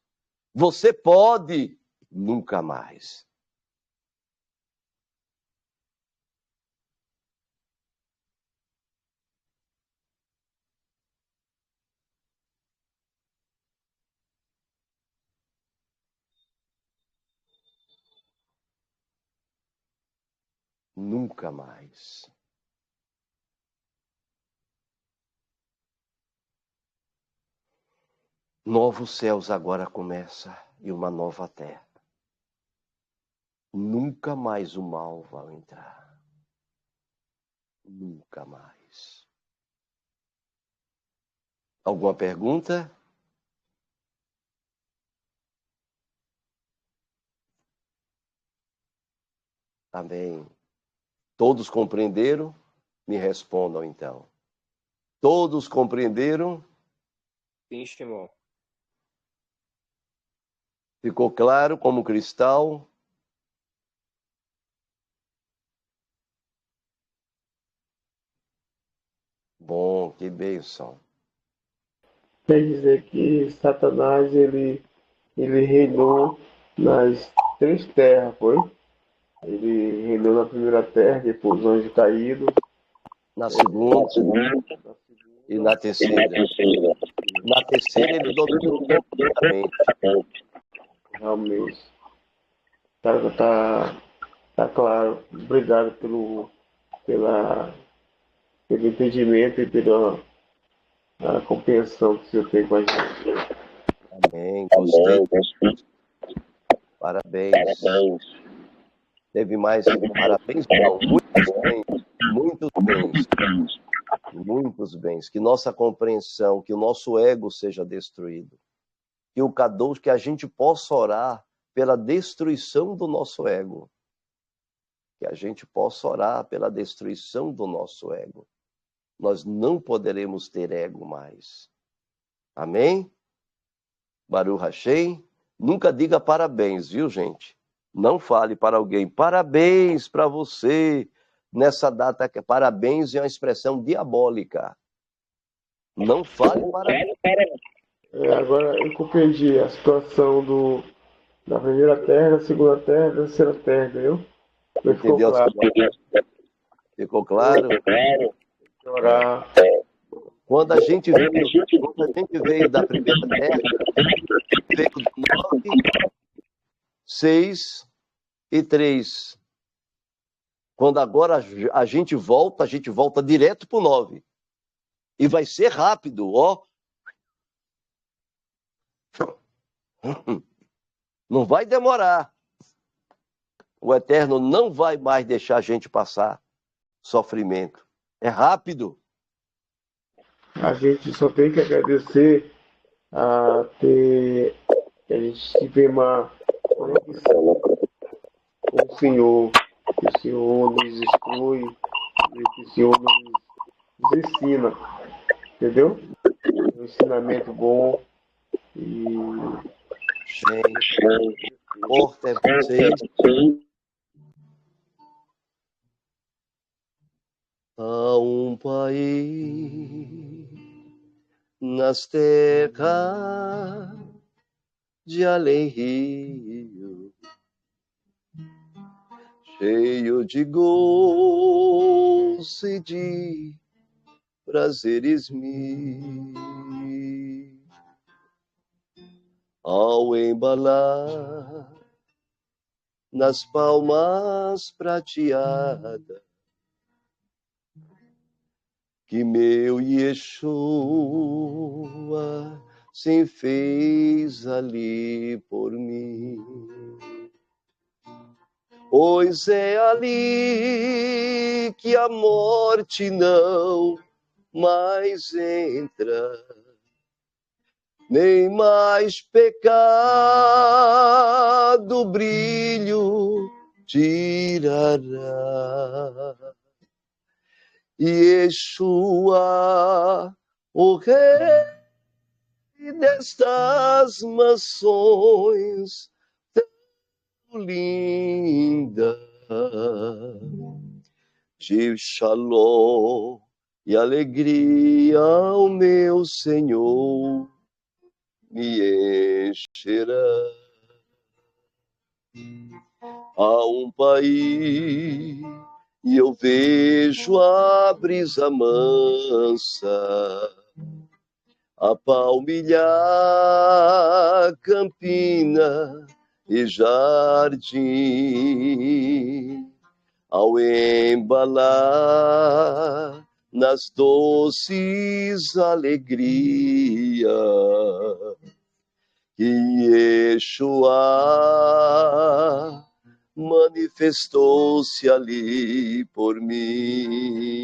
você pode. Nunca mais. Nunca mais. Novos céus agora começa e uma nova terra. Nunca mais o mal vai entrar. Nunca mais. Alguma pergunta? Amém. Todos compreenderam? Me respondam então. Todos compreenderam? Sim, Shimon. Ficou claro como cristal? Bom, que bênção. Quer dizer que Satanás ele reinou nas 3 terras, foi? Ele reinou na primeira terra, depois os anjos caídos, Na segunda e na terceira. Na terceira ele dominou completamente. realmente. Tá claro. Obrigado pelo entendimento e pela compreensão que o senhor tem com a gente. Amém. Gostei. Parabéns. Teve mais parabéns? Não. Muitos bens. Que nossa compreensão, que o nosso ego seja destruído. Que o Kadosh, que a gente possa orar pela destruição do nosso ego. Que a gente possa orar pela destruição do nosso ego. Nós não poderemos ter ego mais. Amém? Baruch Hashem. Nunca diga parabéns, viu, gente? Não fale para alguém, parabéns para você, nessa data, que parabéns é uma expressão diabólica. Não fale parabéns. Agora eu compreendi a situação da primeira terra, da segunda terra, da terceira terra, entendeu? Ficou Entendeu? claro. Ficou claro? Orar. Quando a gente veio da primeira terra, veio do 9, 6 e 3. Quando agora a gente volta direto para o 9. E vai ser rápido, ó. Não vai demorar. O Eterno não vai mais deixar a gente passar sofrimento. É rápido. A gente só tem que agradecer a ter, que a gente tiver uma conexão com o Senhor, que o Senhor nos instrui, que o Senhor nos ensina, entendeu? Um ensinamento bom e Gente, porta é vocês. Há um país nas terras de além rio, cheio de gozo e de prazeres mil. Ao embalar nas palmas prateadas que meu Yeshua se fez ali por mim. Pois é ali que a morte não mais entra, nem mais pecado brilho tirará. Yeshua, o Rei destas mansões tão linda, de shalom e alegria o meu Senhor me encherá. Há um país e eu vejo a brisa mansa, a palmilhar campina e jardim, ao embalar nas doces alegrias que Yeshua manifestou-se ali por mim.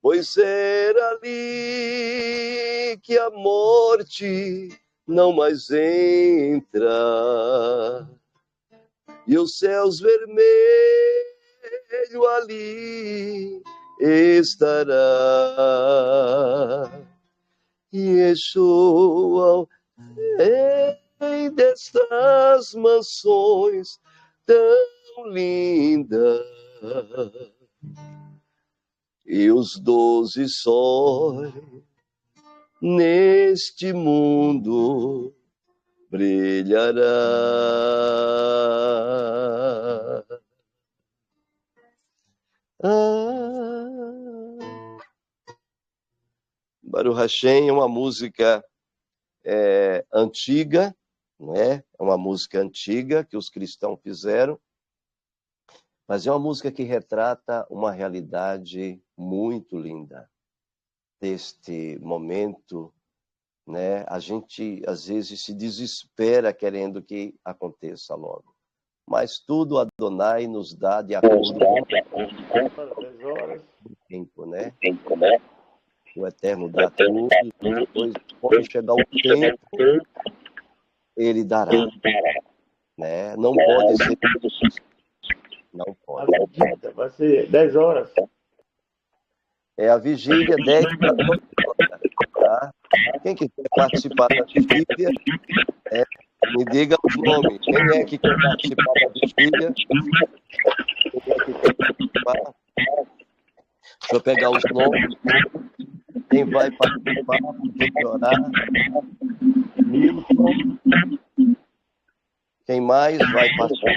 Pois era ali que a morte não mais entra, e os céus vermelhos ali estará. Yeshua, Rei destas mansões tão lindas, e os 12 sóis neste mundo brilhará. Baruch Hashem é uma música antiga, né? É uma música antiga que os cristãos fizeram, mas é uma música que retrata uma realidade muito linda deste momento, né? A gente às vezes se desespera querendo que aconteça logo, mas tudo Adonai nos dá de acordo com o tempo, né? O Eterno dá tudo, depois quando chegar o tempo, ele dará, né? Não pode ser, não pode. Vai ser 10 horas. É a vigília 10 para 12 horas, tá? Quem quiser participar da vigília, me diga os nomes. Quem é que quer participar da vigília? Quem é que quer participar? Deixa eu pegar os nomes. Quem vai participar, tem que orar. Milton. Quem mais vai participar?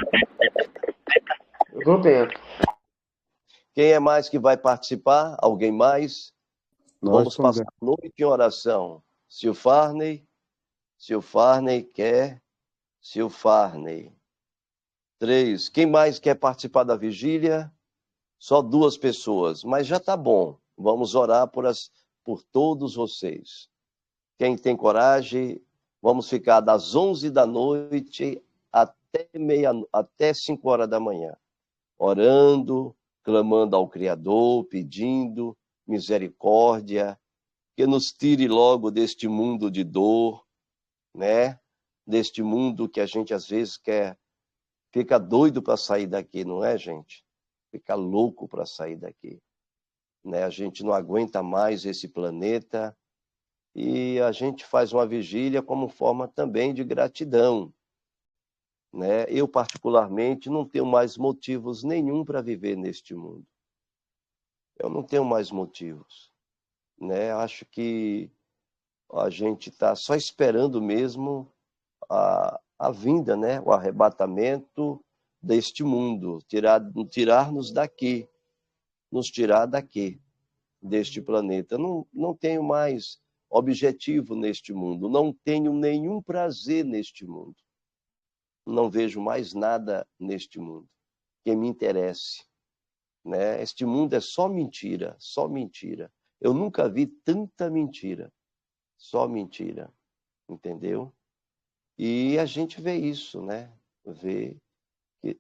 Eu tô dentro. Quem é mais que vai participar? Alguém mais? Vamos Nós passar a noite em oração. Se o Farney quer. Se o Farney. 3. Quem mais quer participar da vigília? Só 2 pessoas, mas já está bom. Vamos orar por todos vocês. Quem tem coragem, vamos ficar das 11 da noite até 5 horas da manhã, orando, clamando ao Criador, pedindo misericórdia, que nos tire logo deste mundo de dor, né? Deste mundo que a gente às vezes fica doido para sair daqui, não é, gente? Fica louco para sair daqui, né? A gente não aguenta mais esse planeta e a gente faz uma vigília como forma também de gratidão, né? Eu, particularmente, não tenho mais motivos nenhum para viver neste mundo. Eu não tenho mais motivos, né? Acho que a gente está só esperando mesmo a vinda, né? O arrebatamento deste mundo, tirar-nos daqui, nos tirar daqui, deste planeta. Não tenho mais objetivo neste mundo, não tenho nenhum prazer neste mundo. Não vejo mais nada neste mundo que me interesse, né? Este mundo é só mentira, só mentira. Eu nunca vi tanta mentira, só mentira, entendeu? E a gente vê isso, né? Vê que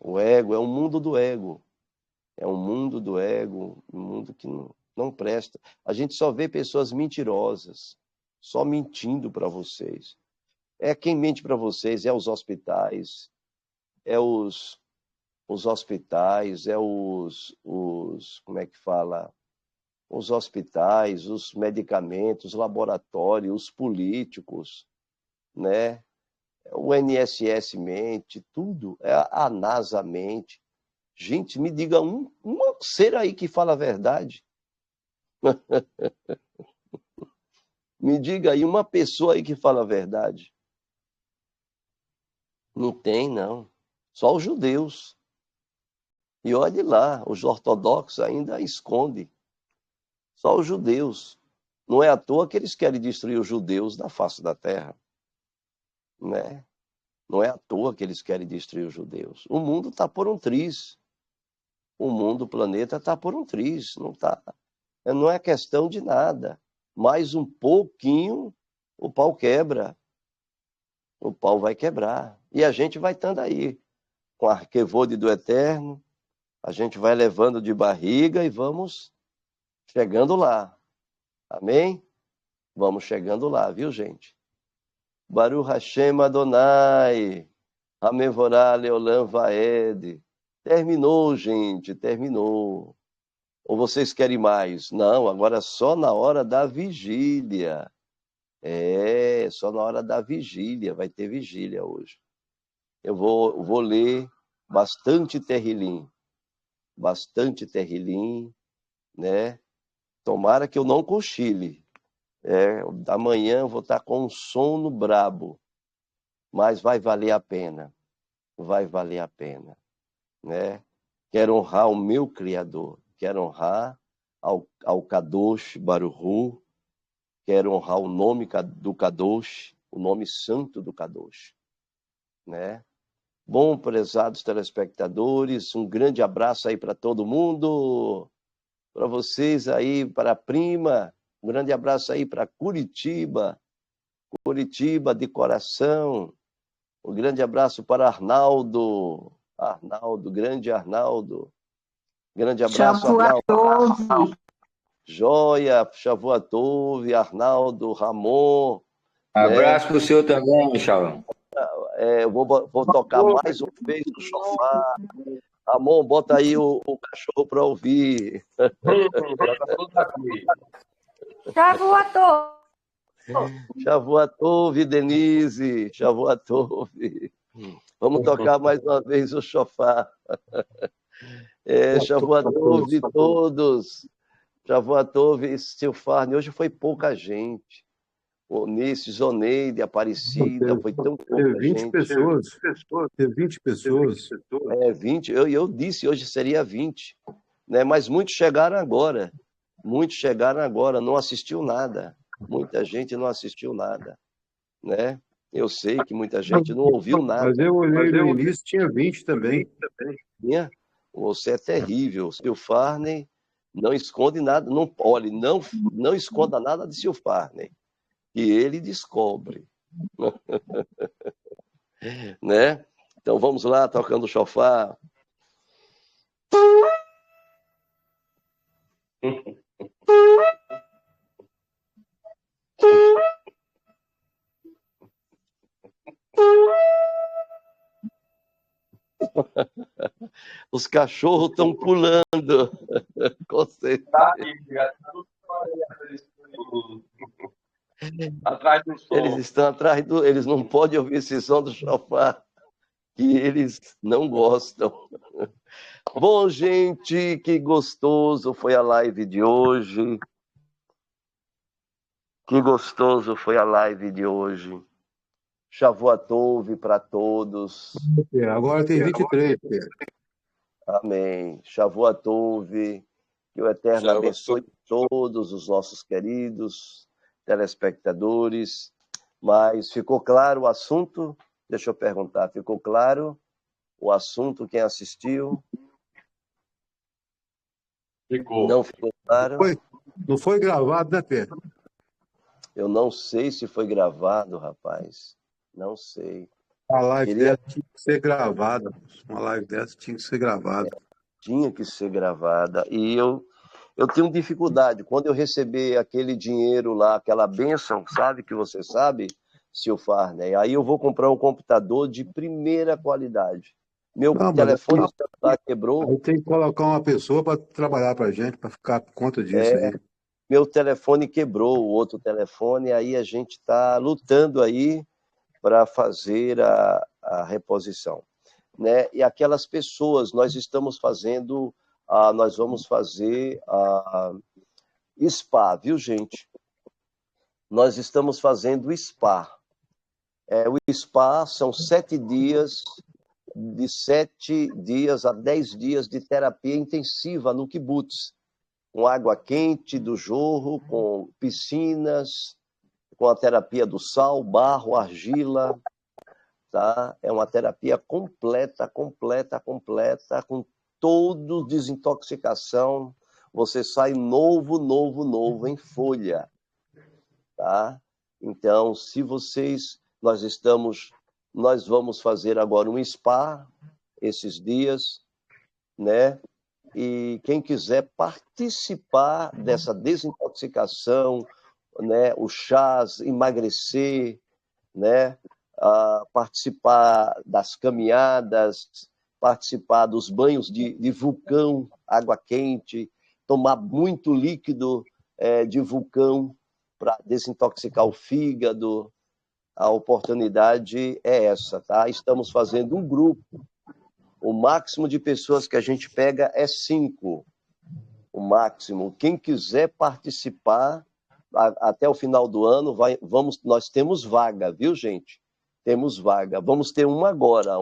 o ego é um mundo do ego. É um mundo do ego, um mundo que não presta. A gente só vê pessoas mentirosas, só mentindo para vocês. Quem mente para vocês é os hospitais, os hospitais, como é que fala? Os hospitais, os medicamentos, os laboratórios, os políticos, né? O INSS mente, tudo, a NASA mente. Gente, me diga um ser aí que fala a verdade. Me diga aí uma pessoa aí que fala a verdade. Não tem, não. Só os judeus. E olhe lá, os ortodoxos ainda escondem. Só os judeus. Não é à toa que eles querem destruir os judeus da face da terra, né? Não é à toa que eles querem destruir os judeus. O mundo está por um triz. O mundo, o planeta está por um triz. Não é questão de nada. Mais um pouquinho, o pau quebra. O pau vai quebrar. E a gente vai estando aí, com a arquevode do Eterno, a gente vai levando de barriga e vamos chegando lá. Amém? Vamos chegando lá, viu, gente? Baruch Hashem Adonai, Hamevorá Leolam Vaed. Terminou, gente, terminou. Ou vocês querem mais? Não, agora só na hora da vigília. Só na hora da vigília, vai ter vigília hoje. Eu vou ler bastante Terrilim, né? Tomara que eu não cochile. Amanhã eu vou estar com um sono brabo, mas vai valer a pena, né? Quero honrar o meu Criador, quero honrar ao Kadosh Baruch Hu, quero honrar o nome do Kadosh, o nome santo do Kadosh, né? Bom, prezados telespectadores, um grande abraço aí para todo mundo, para vocês aí, para a prima, um grande abraço aí para Curitiba de coração, um grande abraço para Arnaldo, grande Arnaldo, grande abraço, Arnaldo. Joia, Shavuatov, Arnaldo, Ramon. Abraço para o senhor também, Shalom. Eu vou tocar mais uma vez o chofar. Ramon, bota aí o cachorro para ouvir. Shavuatov. Shavuatov, Denise, Shavuatov. Vamos tocar mais uma vez o chofar. Shavuatov de todos. Shavuatov e Silfarne. Hoje foi pouca gente. Onício, Zoneide, Aparecida, foi tão Teve pouca 20 gente. pessoas. Teve 20 pessoas. 20, eu disse, hoje seria 20, né? Mas muitos chegaram agora. Muitos chegaram agora, não assistiu nada. Muita gente não assistiu nada, né? Eu sei que muita gente não ouviu nada. Mas eu olhei no início, tinha 20 também. Tinha? Você é terrível. Seu Farney não esconde nada. Não, olhe, não esconda nada de seu Farney, que ele descobre. Né? Então vamos lá, tocando o chofar. Os cachorros estão pulando. Com certeza. Atrás do som. Eles estão atrás do. Eles não podem ouvir esse som do chofar, que eles não gostam. Bom, gente, que gostoso foi a live de hoje. Que gostoso foi a live de hoje. Shavuatov para todos. Agora tem 23, Pedro. Amém. Shavuatov. Que o Eterno abençoe todos os nossos queridos telespectadores. Mas ficou claro o assunto? Deixa eu perguntar. Ficou claro o assunto? Quem assistiu? Ficou. Não ficou claro? Não foi gravado, né, Pedro? Eu não sei se foi gravado, rapaz. Não sei. A live dessa tinha que ser gravada. Uma live dessa tinha que ser gravada. Tinha que ser gravada. E eu tenho dificuldade. Quando eu receber aquele dinheiro lá, aquela bênção, sabe, que você sabe, seu Farney, aí eu vou comprar um computador de primeira qualidade. Meu telefone celular quebrou. Aí tem que colocar uma pessoa para trabalhar para a gente, para ficar por conta disso aí. Meu telefone quebrou, o outro telefone, aí a gente está lutando aí para fazer a reposição, né? E aquelas pessoas, nós vamos fazer spa, viu, gente? Nós estamos fazendo spa. O spa são 7 dias, de 7 dias a 10 dias de terapia intensiva no kibutz, com água quente do jorro, com piscinas, com a terapia do sal, barro, argila, tá? É uma terapia completa, com todo desintoxicação. Você sai novo em folha, tá? Então, se vocês, nós vamos fazer agora um spa esses dias, né? E quem quiser participar dessa desintoxicação, né, os chás, emagrecer, né, participar das caminhadas, participar dos banhos de vulcão, água quente, tomar muito líquido de vulcão para desintoxicar o fígado. A oportunidade é essa, tá? Estamos fazendo um grupo. O máximo de pessoas que a gente pega é 5. O máximo. Quem quiser participar até o final do ano, nós temos vaga, viu, gente? Temos vaga. Vamos ter uma agora,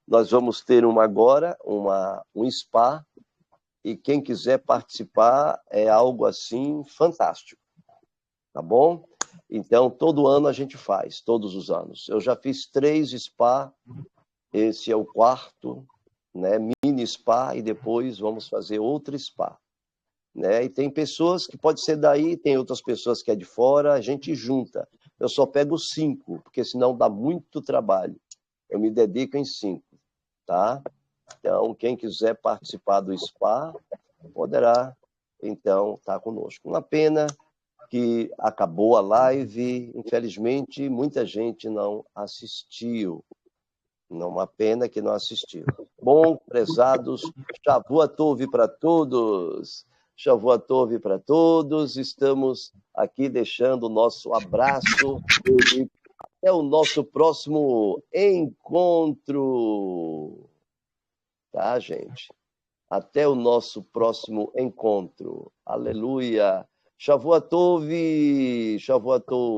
nós vamos ter uma agora, um spa, e quem quiser participar é algo assim fantástico, tá bom? Então, todo ano a gente faz, todos os anos. Eu já fiz 3 spa, esse é o 4º, né? Mini spa, e depois vamos fazer outro spa, né? E tem pessoas que pode ser daí, tem outras pessoas que é de fora, a gente junta. Eu só pego 5, porque senão dá muito trabalho. Eu me dedico em 5, tá? Então, quem quiser participar do spa, poderá, então, estar conosco. Uma pena que acabou a live, infelizmente, muita gente não assistiu. Uma pena que não assistiu. Bom, prezados, Shavuatov para todos. Shavuatov para todos. Estamos aqui deixando o nosso abraço e até o nosso próximo encontro. Tá, gente? Até o nosso próximo encontro. Aleluia. Shavuot Tov, Shavuot Tov.